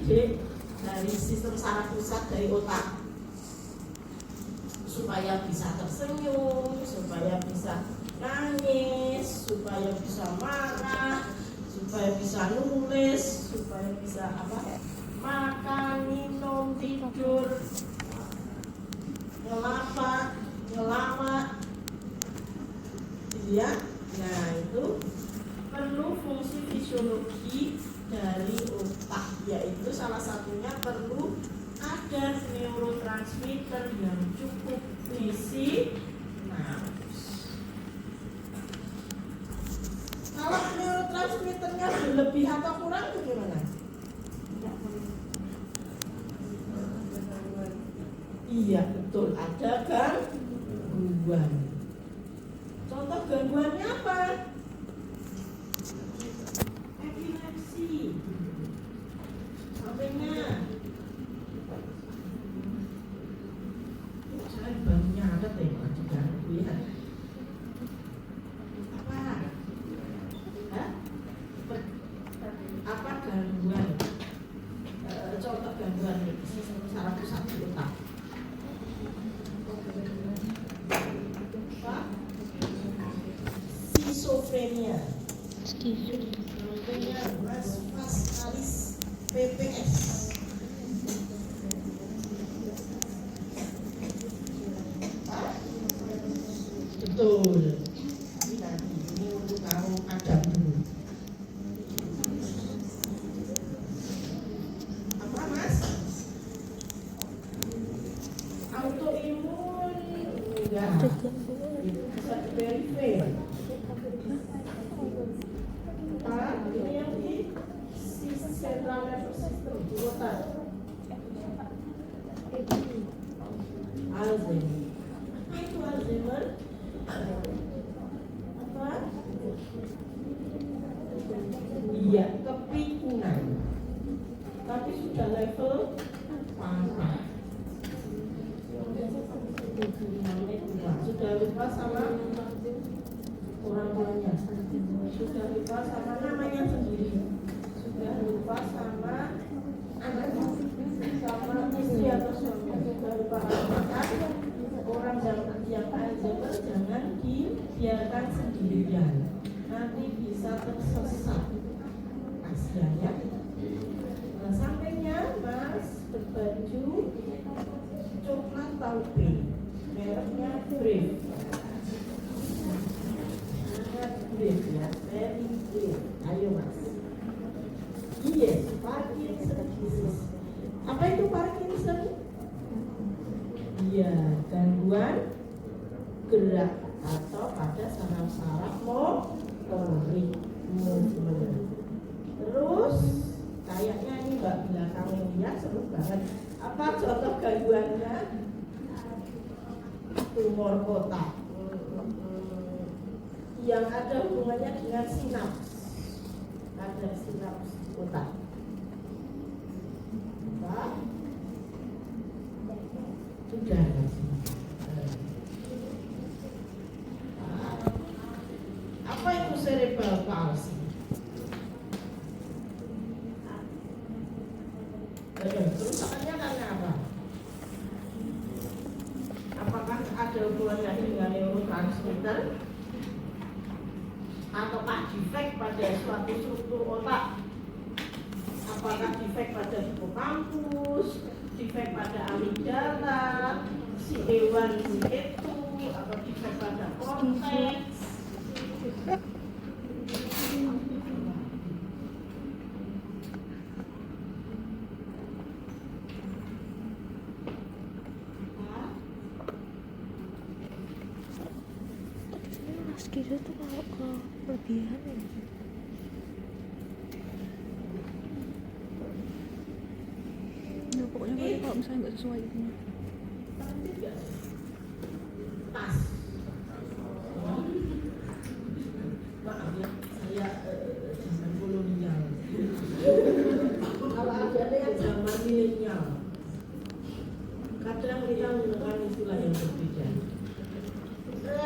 dari sistem saraf pusat dari otak, supaya bisa tersenyum, supaya bisa nangis, supaya bisa marah, supaya bisa nulis, supaya bisa apa? Makan, minum, tidur, ngelawak, ya. Nah itu perlu fungsi fisiologi dari otak, yaitu salah satunya perlu ada neurotransmitter yang cukup di sinapus. Kalau neurotransmitternya berlebih atau kurang itu gimana? Iya betul, ada gangguan. Contoh gangguannya apa? Epilepsi, sampingnya. Saya baru nyadet deh kalau diganggu ya. Apa gangguan? Contoh gangguan sistem saraf pusat di otak. Apa? skizofrenia. Namanya Mas Pascalis PPS. Betul. Ini nanti ini untuk kamu ada dulu. Apa Mas? Autoimun enggak. Itu bisa diverifikasi. Ini yang di central nervous system di otak. Alzheimer. Apa itu Alzheimer? Apa? Iya, kepikunan. Tapi sudah level parah. Sudah lupa sama orang tuanya, sudah lupa sama namanya sendiri, sudah lupa sama anaknya, sama istri atau suami, sudah lupa. Maka orang yang Alzheimer jangan dibiarkan sendirian, nanti bisa tersesat. Kasihan ya. Nah, sampingnya Mas berbaju coklat taupe, mereknya Brave. Brave ya, very brave. Ayo Mas. Yes, Parkinson disease. Apa itu Parkinson? Iya, gangguan gerak atau pada saraf-saraf motorik movement. Terus kayaknya ini Mbak belakang ini ya seru banget. Apa contoh gangguannya? Tumor otak yang ada hubungannya dengan sinaps, ada sinaps otak. Apa? Sudah. Apa itu cerebral palsy? Kerusakannya karena apa? Apakah ada hubungannya dengan neurotransmitter? Ataukah defek pada suatu struktur otak? Apakah defek pada hipokampus, defek pada amigdala, C1, C2, atau defek pada korteks? Kita tuh kalau kelebihan ya. Ya pokoknya kalau misalnya nggak sesuai gitu. Tas. Maaf ya, saya zaman kolonial. Kalau ada yang zaman milenial, kadang kita menggunakan istilah yang berbeda.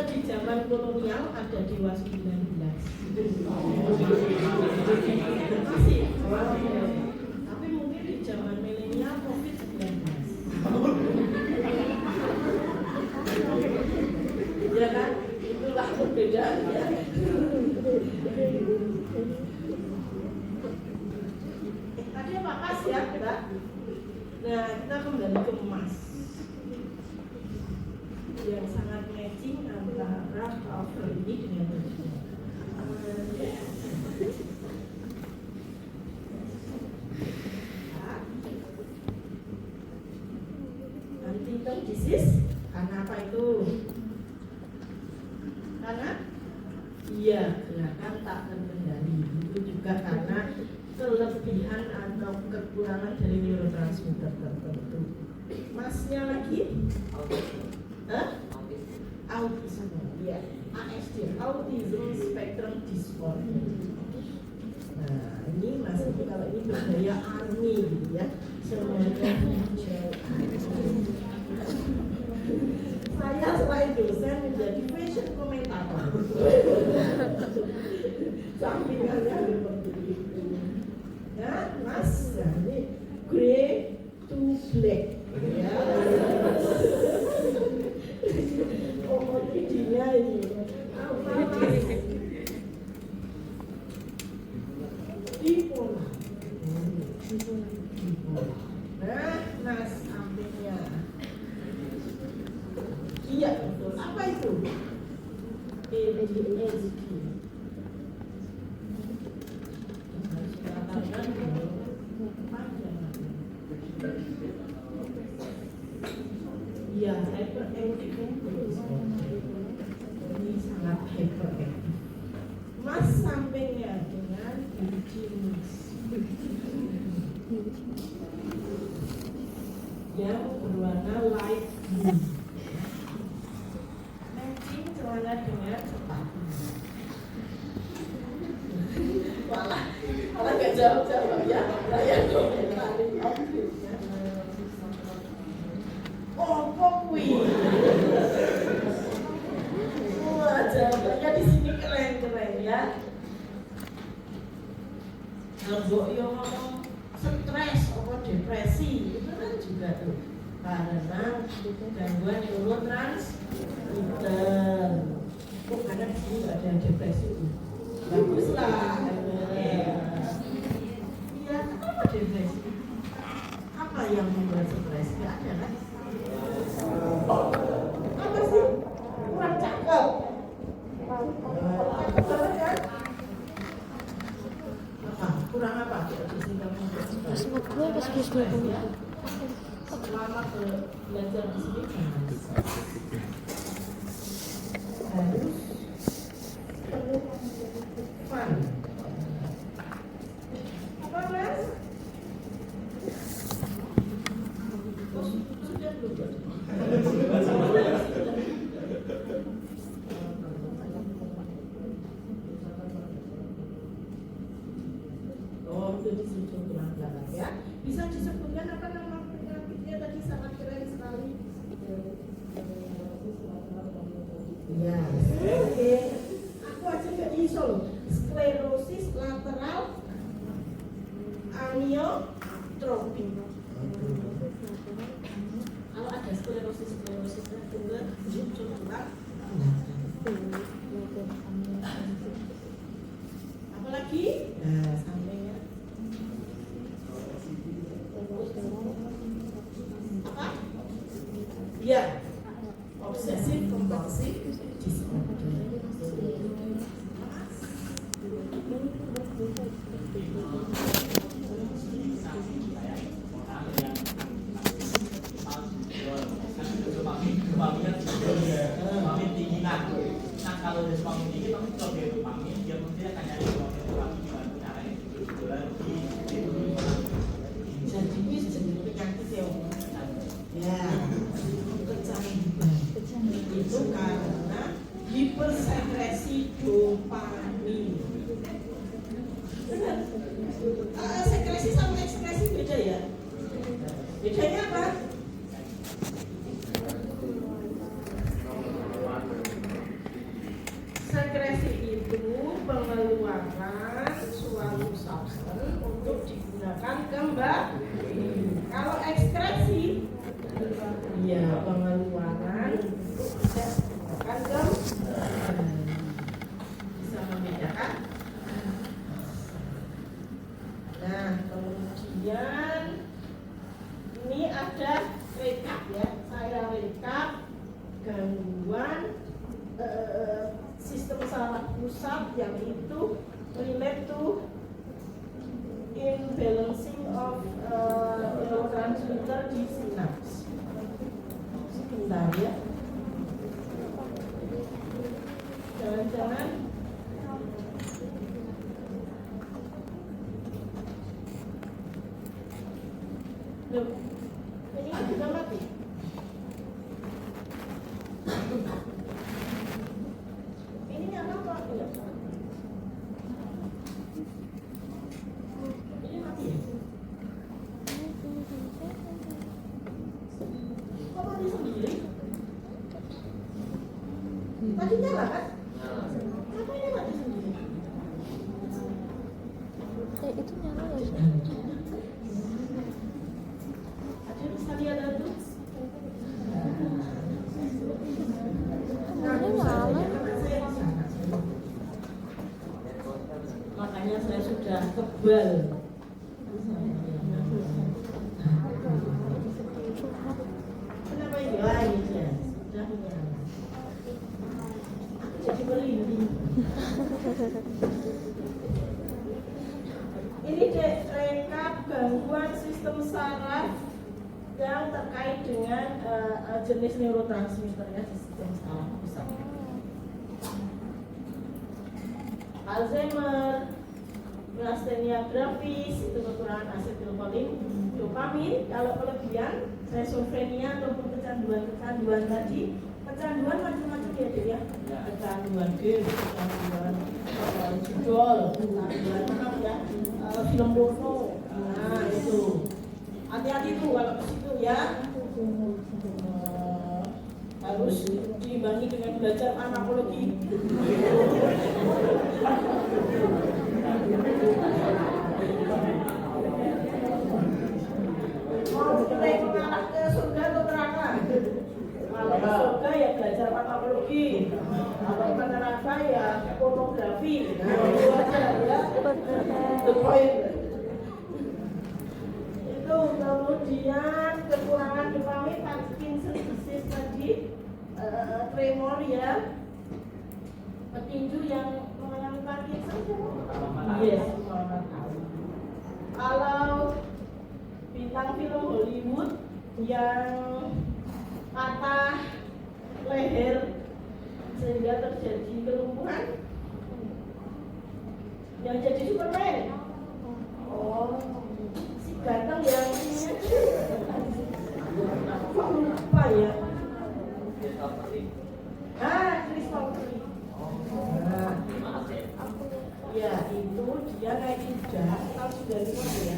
Di zaman kolonial ada Dewa 19. Masih. Tapi mungkin di zaman milenial COVID-19. Ya kan? Itulah perbedaannya. Tadi apa Mas ya, Mbak? Nah, kita kembali ke emas. Yang sangat matching antara cover ini dengan bajunya. Huntington disease karena apa itu? Karena iya, gerakan tak terkendali. Itu juga karena kelebihan atau kekurangan dari neurotransmitter tertentu. Masnya lagi? Autism, ya, ASD, Autism Spectrum Disorder. Nah, ini masih kalau ini budaya army gitu ya, semuanya hijau. Saya selain dosen menjadi fashion komentator. Sampingannya seperti itu. Nah, Mas, ini grey to black. Ya. Komodinya ini apa Mas? ADHD. Katakan panjang. Ya, hyperactive ini sangat hyperaktif. Mas sampingnya dengan jeans yang berwarna light blue, matching celana dengan sepatu. Malah nggak jawab ya, saya komentari outfitnya. Oh, kuwi. Wah, jawabannya di sini keren-keren ya. Mbok yo ngomong stres atau depresi itu kan juga tuh karena gangguan neurotransmitter. Kok karena di sini nggak ada depresi tuh. Bagus lah. Iya, apa depresi? Apa yang membuat stres? Nggak ada kan? Apa sih? Kurang cakep. Apa? Kurang apa? Selamat gue pas gue punya. Selama belajar di sini harus penuh fun. Apa mas? Oh, sudah belum? Oh, itu di situ tulang ya. Bisa disebutkan apa nama penyakitnya tadi, sangat keren sekali. Ya, oke. Aku aja nggak iso loh. Sklerosis lateral amiotrofi. Kalau ada sklerosis tunggal tulang. Apalagi? Nah, sampingnya. Apa? Ya, obsesif kompulsif disorder. Dopamin tinggi nah kalau udah dopamin tinggi tapi kalau dia dopamin dia mesti akan nyari dopamin gimana caranya itu lagi Jadi ini jenis penyakit ya kecanduan itu karena hipersekresi dopamin. Benar? Sekresi sama ekspresi beda ya? Bedanya apa? Sekresi itu pengeluaran suatu substansi untuk digunakan kembali. Kalau ekskresi, ya pengeluaran untuk tidak digunakan kembali. Bisa membedakan. Nah, kemudian ini ada rekap ya. Saya rekap gangguan sistem saraf pusat yang itu relate to imbalancing of neurotransmitter di sinaps. Sebentar ya. Jangan-jangan loh, ini juga mati. Ini nyala apa enggak? Ini mati ya? Kok mati sendiri? Tadi nyala kan? Kenapa ini mati sendiri? Itu nyala ya? Ada bisa lihat itu? Ini nyala. Makanya saya sudah kebal. Kenapa ini? Wah, ini dia. Sudah menyala. Jadi merinding. Ini rekap gangguan sistem saraf yang terkait dengan jenis neurotransmitter ya, sistem saraf pusat. Alzheimer, neurastenia gravis itu kekurangan asetilkolin, dopamin kalau kelebihan, schizofrenia ataupun kecanduan tadi. Kecanduan macam-macam ya deh ya, kecanduan game, kecanduan judol, kecanduan apa ya, film porno. Nah itu hati-hati tuh kalau ke situ ya. Harus diimbangi dengan belajar farmakologi. Mau mengarah ke surga atau neraka? Kalau ke surga ya belajar farmakologi, kalau ke neraka ya pornografi. Nah itu aja ya. The point. Itu kemudian kekurangan dopamin, Parkinson disease tadi, tremor ya, petinju yang mengalami Parkinson. Yes, kalau bintang film Hollywood yang patah leher sehingga terjadi kelumpuhan, yang jadi Superman. Oh, si ganteng yang ini kok lupa ya. Christopher Lee. Ya itu dia naik kuda tahun 95 ya.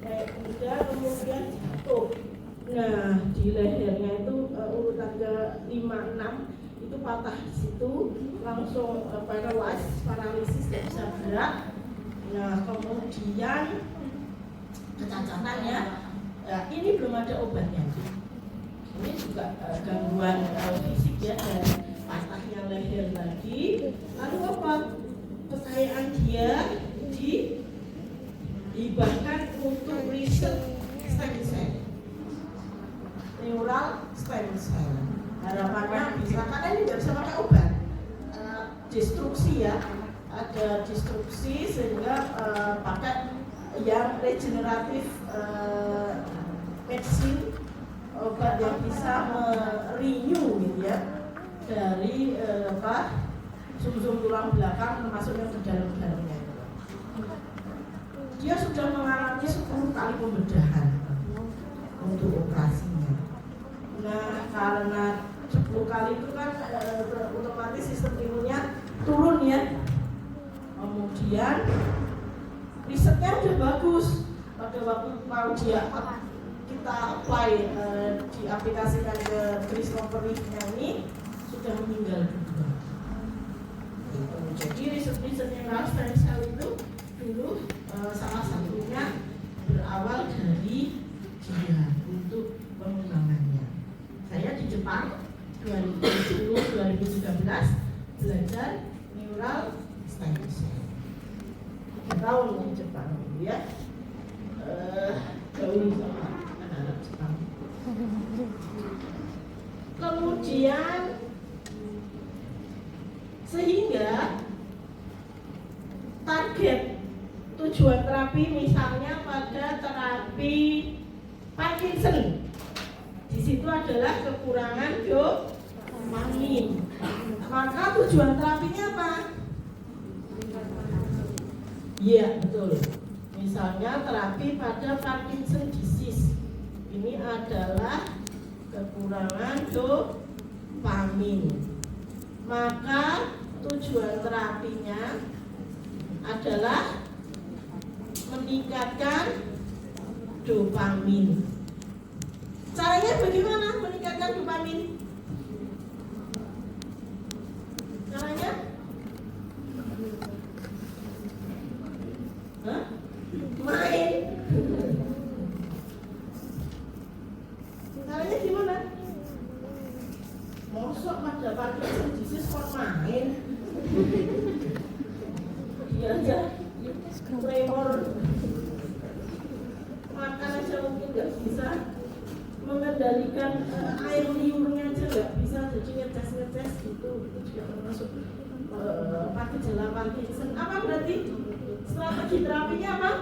Naik kuda kemudian jatuh. Nah di lehernya itu urutan ke 5-6 itu patah di situ, langsung paralisis tidak bisa gerak. Nah kemudian kecacatannya, ya, ini belum ada obatnya. Ini juga gangguan fisik ya, dari patahnya leher tadi. Lalu apa? Kekayaan dia dihibahkan untuk riset stem cell, neural stem cell. Harapannya bisa, karena ini nggak bisa pakai obat, destruksi ya, ada destruksi sehingga pakai yang regeneratif medicine, obat yang bisa merenew gitu ya, dari sum-sum tulang belakang termasuk yang ke dalam-dalamnya. Dia sudah mengalami 10 kali pembedahan untuk operasinya. Nah karena 10 kali itu kan otomatis sistem imunnya turun ya. Kemudian risetnya udah bagus, pada waktu mau kita apply diaplikasikan ke Christopher Lee ini sudah meninggal dulu. Jadi riset-riset yang stem cell itu dulu salah satunya berawal dari dia untuk pengembangannya. Saya di Jepang 2010-2013 belajar neural stem cell. 3 tahun di Jepang ya, jauh sama anak-anak Jepang. Kemudian sehingga target tujuan terapi misalnya pada terapi Parkinson, di situ adalah kekurangan dopamin. Maka tujuan terapinya apa? Iya betul. Misalnya terapi pada Parkinson disease, ini adalah kekurangan dopamin. Maka tujuan terapinya adalah meningkatkan dopamin. Caranya bagaimana meningkatkan dopamin? Caranya? Main. Caranya gimana? Mosok pada Parkinson disease kok main? Dia aja tremor, makan aja mungkin nggak bisa, mengendalikan air liurnya aja nggak bisa, jadi ngetes gitu, itu juga termasuk pakai gejala Parkinson. Apa berarti strategi terapinya apa?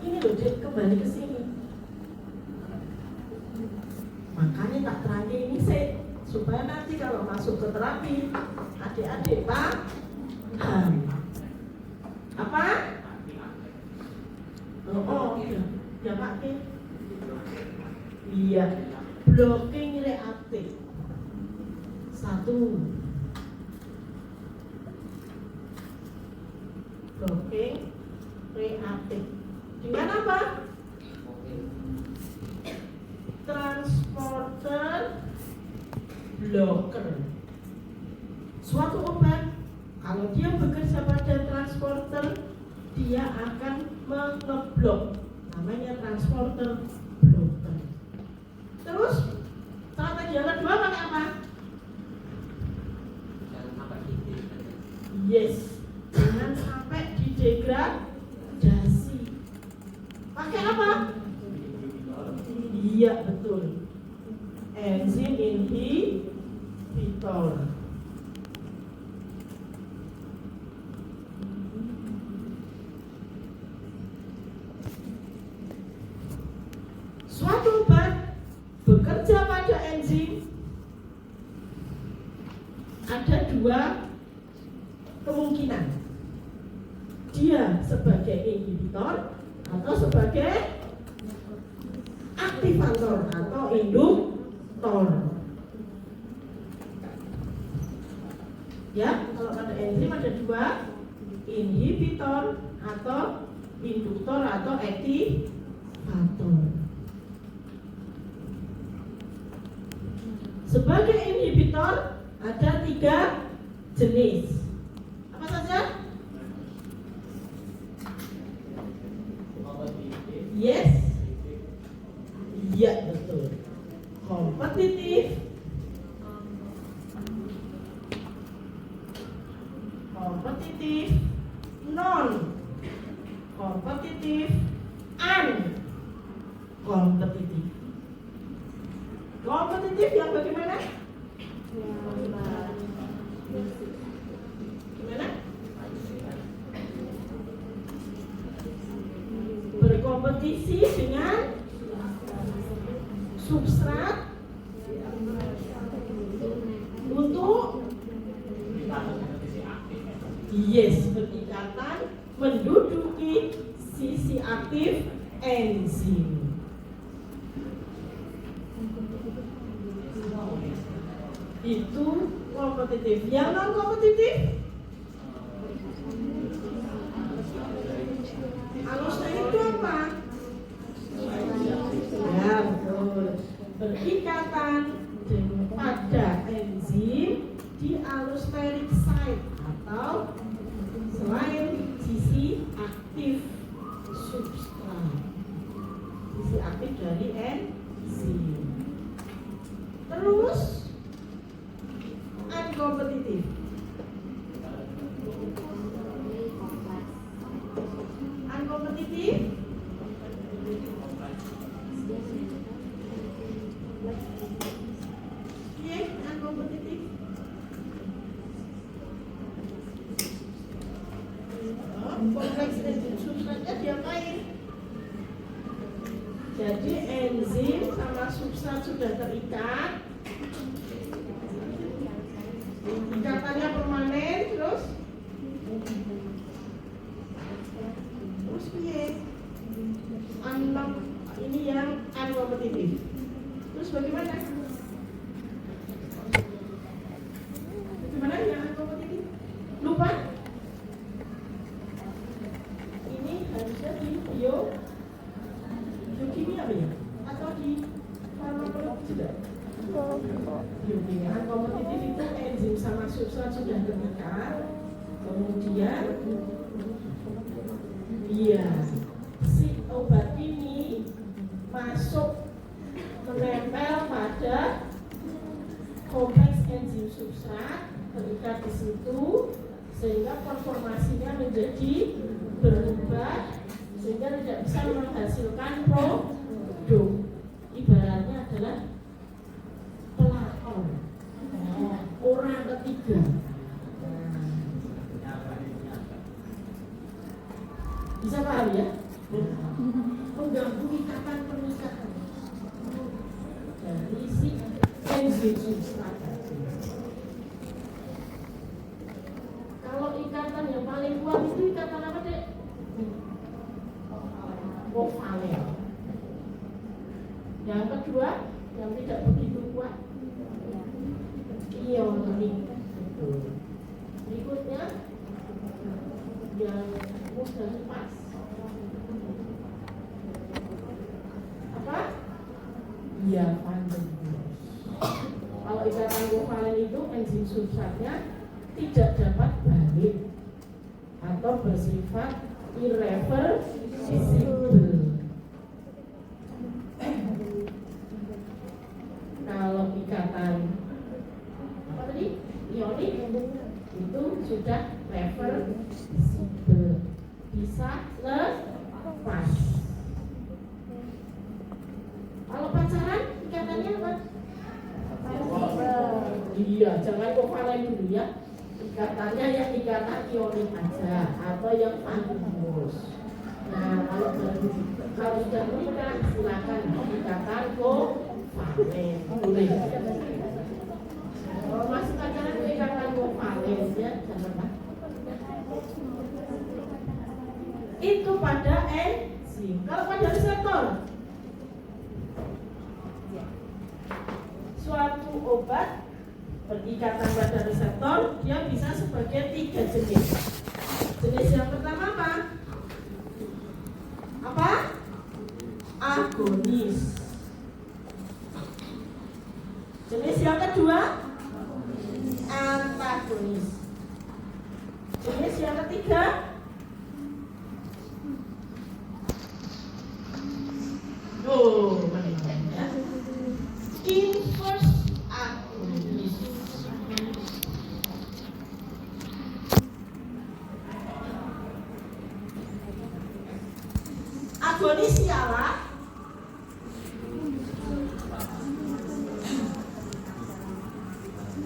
Ini loh, dia kembali ke sini. Makanya tak terangin ini sih, supaya nanti kalau masuk ke terapi, adik-adik paham. Apa? Oh, ya pakai. Iya, blocking reaktif. 1. Blocking reaktif. Dengan apa? Transporter blocker. Suatu obat, kalau dia bekerja pada transporter, dia akan mengeblok. Namanya transporter blocker. Terus, strategi yang kedua pakai apa? Yes, jangan sampai didegradasi. Pakai apa? Iya, betul. Enzim inhibitor. Suatu obat bekerja pada enzim, ada 2 kemungkinan. Dia sebagai inhibitor atau sebagai aktivator atau induktor. Ya, kalau pada enzim ada 2, inhibitor atau induktor atau aktivator. Sebagai inhibitor ada 3 jenis. Apa saja? Yes. Iya, betul. Kompetitif, non kompetitif, unkompetitif. Kompetitif yang bagaimana? Gimana? Berkompetisi dengan substrat untuk berikatan menduduki sisi aktif enzim. Itu kompetitif. Yang non kompetitif, allosterik itu apa? Ya, betul. Berikatan pada enzim di allosteric site atau selain sisi aktif substrat, sisi aktif dari enzim. Terus unkompetitif. Unkompetitif unkompetitif. Kompleks enzim substratnya diapain? Jadi enzim sama substrat sudah terikat, ikatannya permanen, terus piye? Ini yang unkompetitif. Terus bagaimana? Gimana yang unkompetitif? Lupa? Ini harusnya di biokimia ya? Atau di farmakologi juga? Biokimia. Unkompetitif itu enzim sama substrat sudah terikat, kemudian si obat ini masuk menempel pada kompleks enzim substrat, terikat di situ, sehingga konformasinya menjadi berubah, sehingga tidak bisa menghasilkan enzim substrat. Kalau ikatan yang paling kuat itu ikatan apa, Dek? Kovalen. Yang kedua, yang tidak begitu kuat, ionik. Berikutnya, yang mudah pas. Apa? Ya, Van der Waals. Kalau ikatan kovalen itu enzim substratnya tidak dapat balik atau bersifat irreversible. Kalau ikatan apa tadi? Ionik itu sudah reversible, bisa lepas. Kalau pacaran ikatannya apa? Iya, jangan kovalen dulu ya. Ikatannya yang ikatan ionik aja atau yang Van der Waals. Nah, kalau sudah menikah silakan ikatan kovalen. Boleh. Kalau masih pacaran ikatan kovalen ya, jangan. Itu pada enzim. Kalau pada reseptor, suatu obat berikatan pada reseptor, dia bisa sebagai 3 jenis. Jenis yang pertama apa? Apa? Agonis. Jenis yang kedua, antagonis. Jenis yang ketiga, inverse agonis. Agonis ialah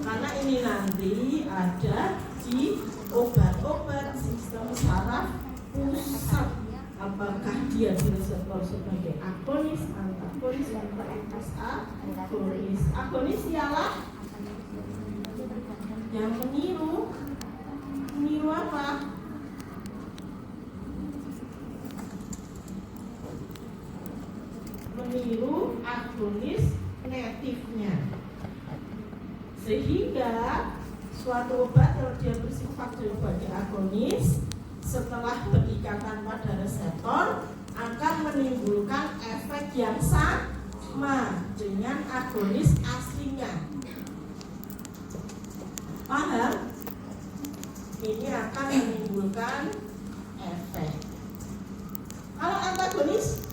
karena ini nanti ada di obat-obat sistem saraf pusat. Apakah dia di reseptor sebagai agonis, antagonis, agonis. Agonis ialah yang meniru apa? Meniru agonis native-nya. Sehingga suatu obat kalau dia bersifat sebagai agonis, setelah berikatan pada reseptor akan menimbulkan efek yang sama dengan agonis aslinya. Paham? Ini akan menimbulkan efek. Kalau antagonis,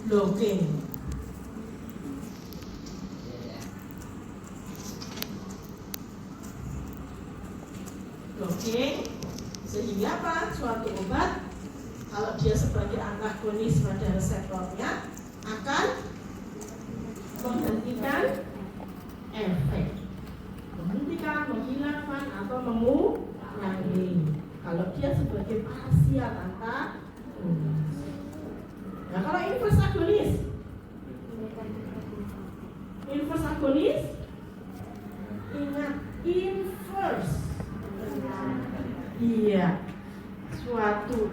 blocking. Blocking sehingga apa? Suatu obat kalau dia sebagai antagonis pada reseptornya akan menghentikan efek, menghentikan, menghilangkan atau mengurangi. Kalau dia sebagai parsial antagonis. Nah, kalau inverse agonis, ingat inverse. Iya, suatu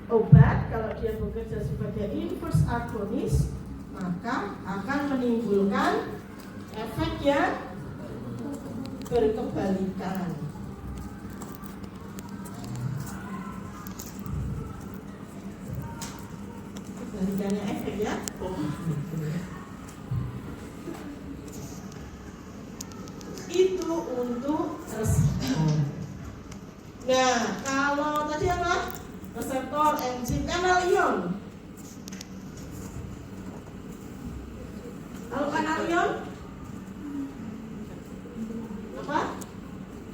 obat kalau dia bekerja sebagai inverse agonis maka akan menimbulkan efek yang berkebalikan. Kebalikannya efek ya. Itu untuk reseptor. Nah, kalau tadi apa? Reseptor enzim kanal ion. Kalau kanal ion apa?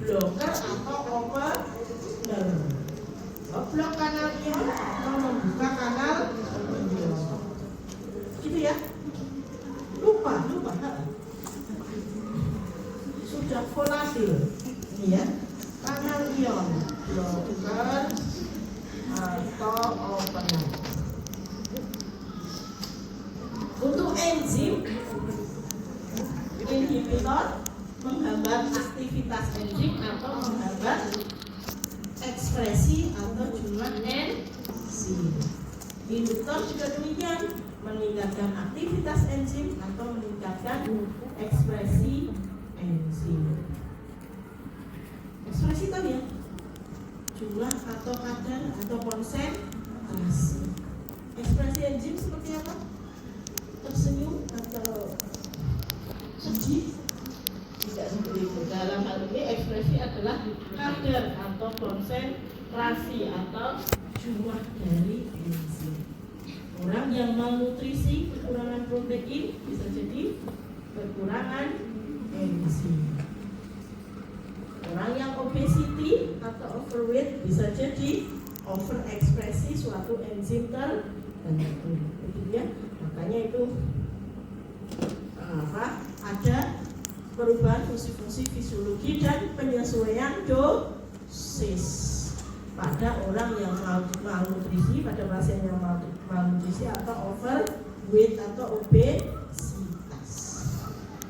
Blocker atau opener. Blok kanal ion atau membuka kanal ion. Gitu ya? Lupa. Sudah volatil. Ini ya. Kanal ion, blocker atau opener. enzim inhibitor menghambat aktivitas enzim atau menghambat ekspresi atau jumlah enzim. Induktor juga demikian, meningkatkan aktivitas enzim atau meningkatkan ekspresi enzim. Ekspresi tahu ya? Jumlah atau kadar atau konsentrasi. Ekspresi enzim seperti apa? Tersenyum atau sedih? Tidak seperti itu. Dalam hal ini ekspresi adalah kadar atau konsentrasi atau jumlah dari enzim. Orang yang malnutrisi, kekurangan protein, bisa jadi kekurangan enzim. Orang yang obesity atau overweight bisa jadi overekspresi suatu enzim tertentu. Itu ya. Makanya itu ada perubahan fungsi-fungsi fisiologi dan penyesuaian dosis pada orang yang malnutrisi, pada pasien yang malnutrisi atau overweight atau obesitas.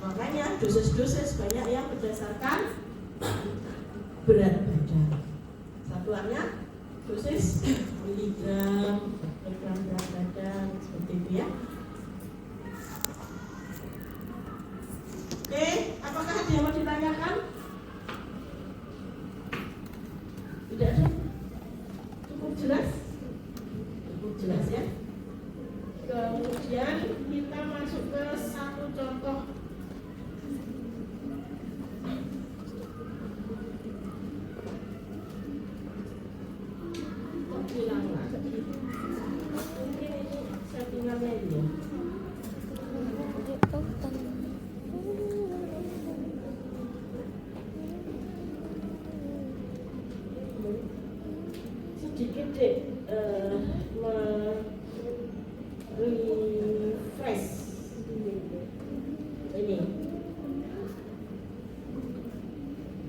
Makanya dosis-dosis banyak yang berdasarkan berat badan. Satuannya dosis miligram per gram berat badan, seperti itu ya. Oke, apakah ada yang mau ditanyakan? Tidak ada? Cukup jelas? Cukup jelas ya. Kemudian kita masuk ke satu contoh. Kok hilang lagi? Mungkin ini settingannya ini ya. Sedikit deh refresh ini.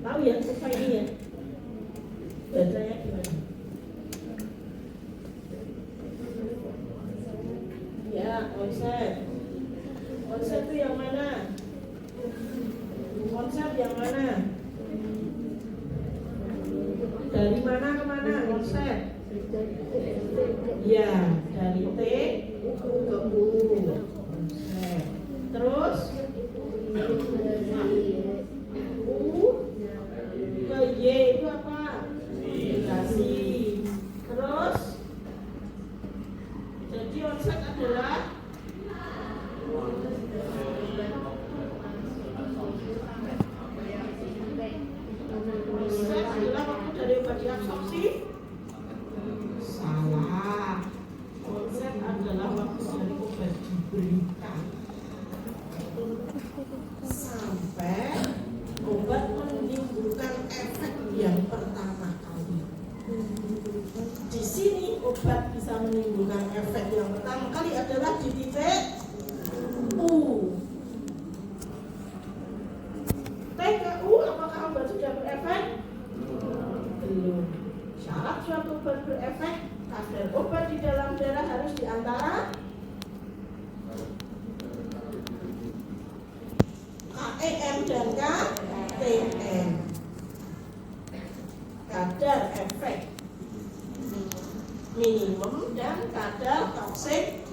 Tahu ya apa ini ya? Bacanya gimana? Ya, konsep. Konsep itu yang mana? Konsep yang mana? Dari mana ke mana konsep? Ya, dari T ke U. Konsep. Terus U ke Y itu apa? Aplikasi. Terus jadi konsep adalah konsep adalah waktu dari obat diabsorpsi. Salah. Konsep adalah waktu dari obat diberikan sampai obat menimbulkan efek yang pertama kali. Di sini obat bisa menimbulkan efek yang pertama kali adalah di titik U. T ke U, apakah obat sudah berefek? Belum. Syarat suatu obat berefek, kadar obat di dalam darah harus di antara KEM dan KTM. Kadar efek minimum dan kadar toksik.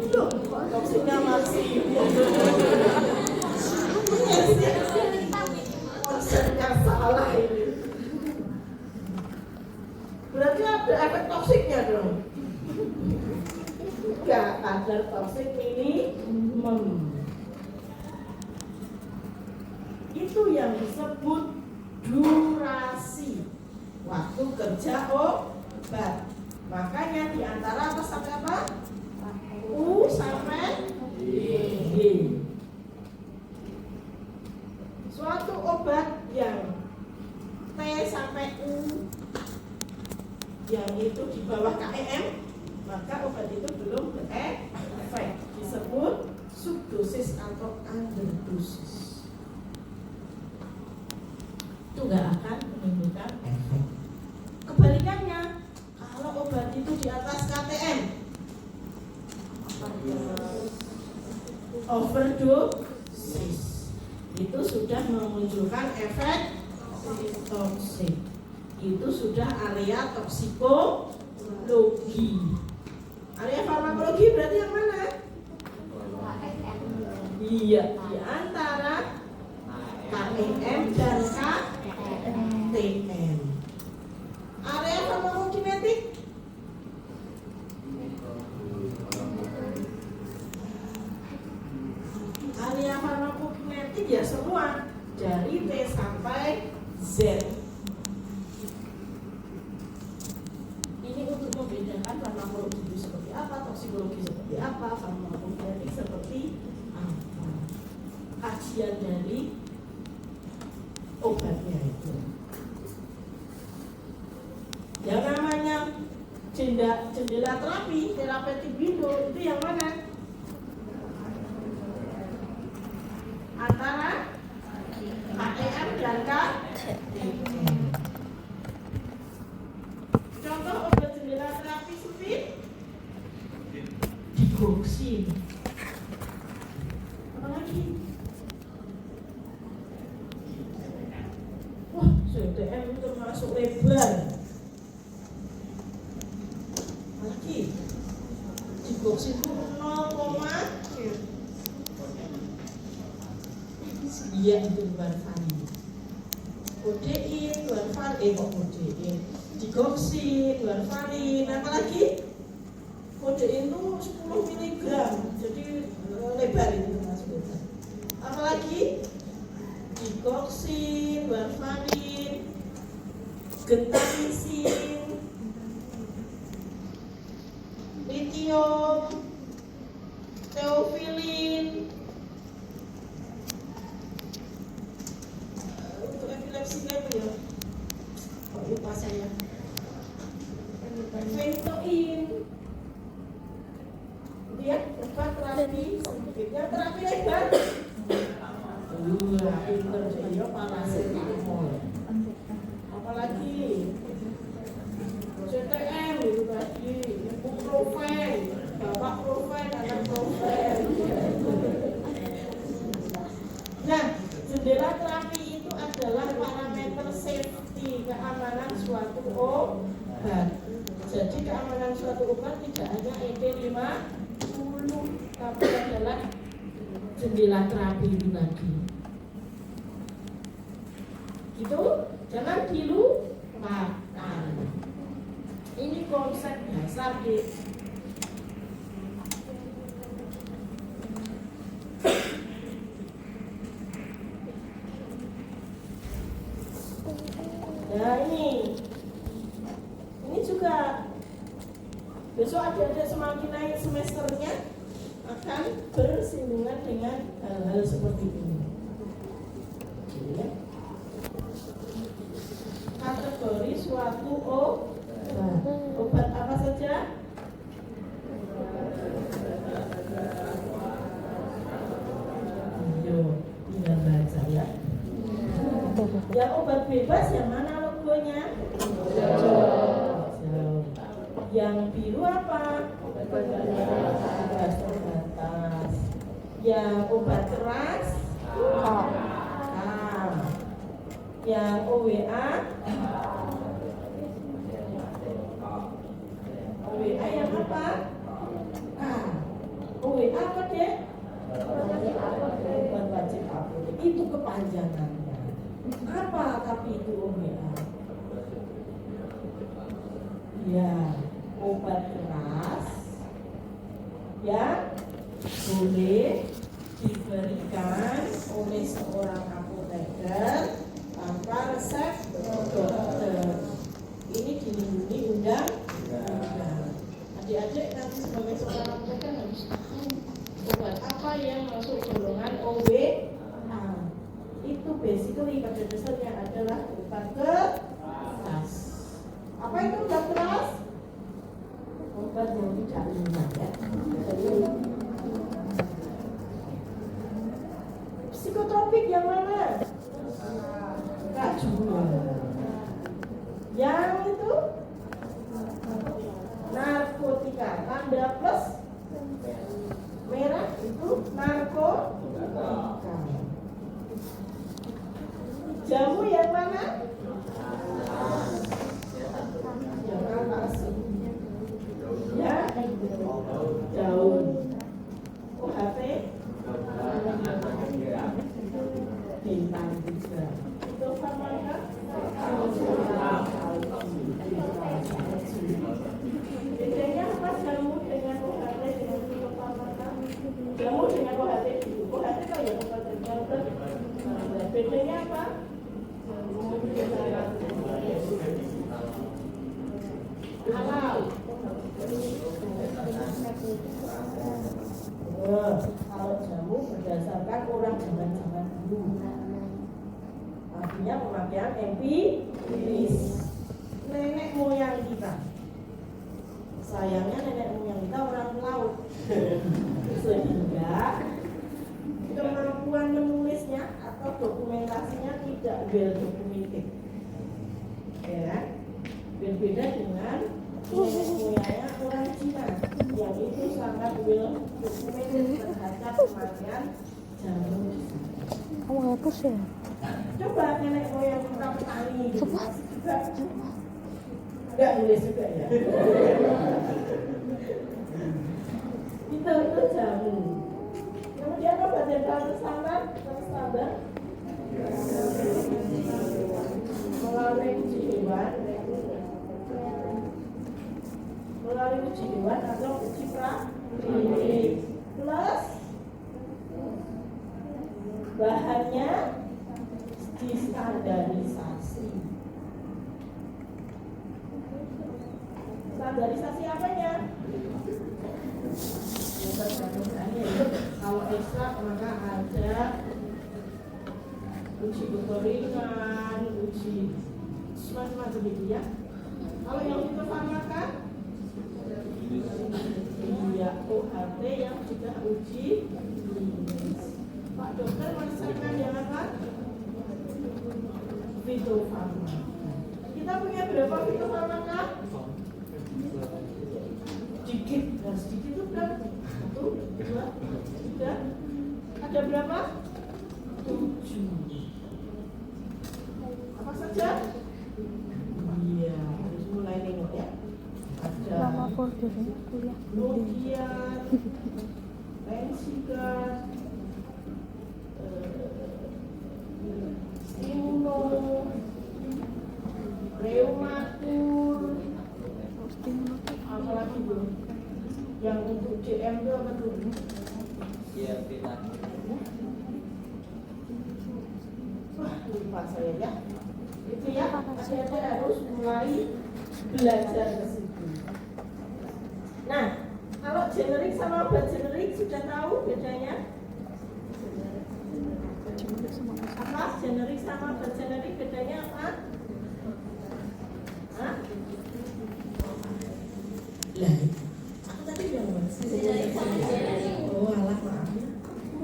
Loh, kok toksiknya masih konsepnya salah ini. Berarti ada efek toksiknya dong. Enggak, kadar toksik minimum. Itu yang disebut durasi waktu kerja obat. Makanya di antara atas sampai apa? U sampai G. Suatu obat yang T sampai U yang itu di bawah KEM, maka obat itu belum berefek, disebut subdosis atau underdosis. Itu nggak akan menimbulkan efek. Kebalikannya, kalau obat itu di atas KTM 14 overdosis. Itu sudah memunculkan efek toksik. Itu sudah area toksikologi. Area farmakologi berarti yang mana? Iya, di antara KEM dan KTM. Area farmakokinetik area farmakokinetik ya semua dari T sampai Z. Ini untuk membedakan farmakologi itu seperti apa, toksikologi seperti apa, farmakokinetik seperti apa. Kajian dari obatnya itu. Yang namanya jendela terapi, terapeutic window itu yang mana? Antara KTM dan KTM. Contoh obat jendela terapi supin, digoksin. Apa lagi? Wah, CTM itu termasuk lebar. Lagi, digoksin itu 0,9 itu warfarin. Kodein, warfarin, kodein. Digoksin, warfarin, apa lagi? Kodein itu 10 mg, jadi lebar itu termasuk lebar. Apalagi digoksin, warfarin, gentamisin, litium, teofilin. Untuk epilepsinya apa ya? Kok lupa saya. Ventoin. Itu ya, tempat terapi sempit. Yang terapi lebar. Pinter saya paracetamol. Apalagi CTM itu tadi, ibuprofen, bapak profen, anak profen. Nah, jendela terapi itu adalah parameter safety, keamanan suatu obat. Jadi keamanan suatu obat tidak hanya ED50, tapi adalah jendela terapi itu tadi. Itu jangan dilupakan. Ini konsep dasar di nah ini juga besok adik-adik semakin naik semesternya akan bersinggungan dengan hal-hal seperti ini. Ya. Kategori suatu obat apa saja? Tinggal baca ya. Yang obat bebas yang mana logonya? Yang biru apa? Bebas terbatas. Yang obat keras? Yang OWA? OWA yang apa? OWA apa deh? Obat wajib apotek. Itu kepanjangannya. Apa tapi itu OWA? Ya, obat keras yang boleh diberikan oleh seorang apoteker tanpa resep dokter. Ini dilindungi undang-undang. Adik-adik nanti sebagai seorang apoteker harus tahu obat apa yang masuk golongan OWA. Itu basically pada dasarnya adalah obat keras. Apa itu obat keras? Obat yang tidak ringan ya. Psikotropik yang mana? Kajua. Yang itu narkotika. Tanda plus merah itu narko. apa? Halal. Kalau jamu berdasarkan orang zaman-zaman dulu, artinya pemakaian empiris. Nenek moyang kita, sayangnya nenek moyang kita orang laut, sehingga kemampuan menulisnya atau dokumentasinya tidak well documented, ya kan? Berbeda dengan nenek moyangnya orang Cina yang itu sangat well documented terhadap pemakaian jamu. Kamu hapus ya? Coba nenek moyang kita petani gitu, juga enggak nulis juga ya. Itu jamu. Kemudian obat yang terstandar melalui uji hewan atau uji praklinik, plus bahannya distandarisasi. Standarisasi apanya? Kalau ekstrak maka ada uji kekeringan, uji macam-macam itu ya. Kalau yang itu farmaka, iya OHT yang sudah uji klinis. Pak dokter merasakan yang apa? Fitofarmaka. Kita punya berapa fitofarmaka? Sedikit, dan sedikit itu berapa? 1, 2, 3. Ada berapa? 7. Apa saja? Iya, harus mulai nengok ya. Ada Lama folder kuliah. Ludian, Lensigas, Stimulo, Reumatur, apa lagi belum? Yang untuk CM itu apa tuh? Iya, kita. Wah, lupa saya ya. Itu ya, ada harus mulai belajar ke situ. Nah, kalau generik sama obat generik sudah tahu bedanya? Apa? Generik sama obat generik bedanya apa? Hah? Lah, aku tadi bilang apa? Oh, alah maaf.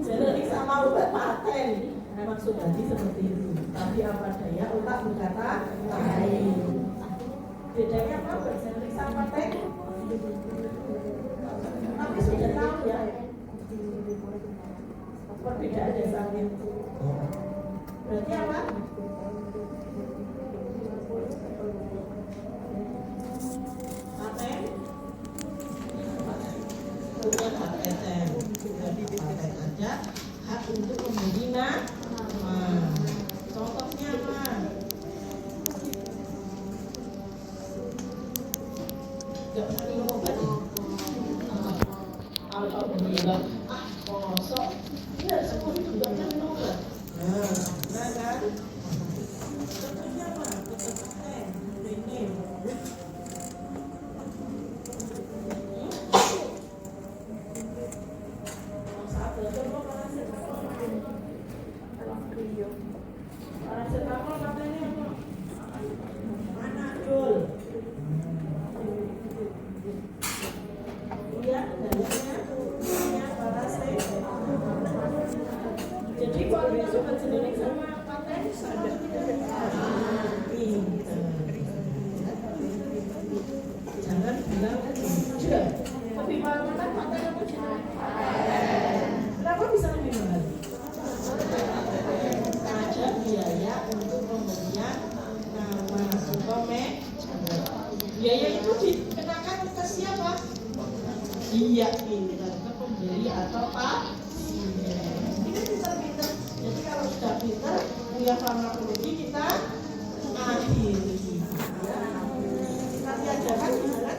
Generik sama obat paten. Maksud tadi seperti itu. Tapi apa daya otak berkata lain. Bedanya apa? Obat generik sama paten? Tapi sudah tahu ya. Perbedaan dasarnya. Berarti apa? Paten? Bukan paten. Jadi paten aja hak untuk memberi nama. Contohnya apa? Gak pernah minum obat ya? Alhamdulillah. Kosong. Ini harus sepuluh juga kan minum obat. Nah kan? Contohnya apa? Paten. Ini. Paracetamol katanya apa? Panadol. Iya, dalilnya paracetamol. Jadi kualitas obat generik sama paten sama tidak? Pinter. Jangan bilang tidak. Lebih mahal mana paten atau generik? Kenapa bisa lebih mahal? Ada biaya untuk pemberian nama atau biaya itu dikenakan ke siapa? Iya, pinter ke pembeli atau pasien. Ini pinter-pinter. Jadi kalau sudah pinter, punya farmakologi kita akhiri. Nanti aja kan gimana?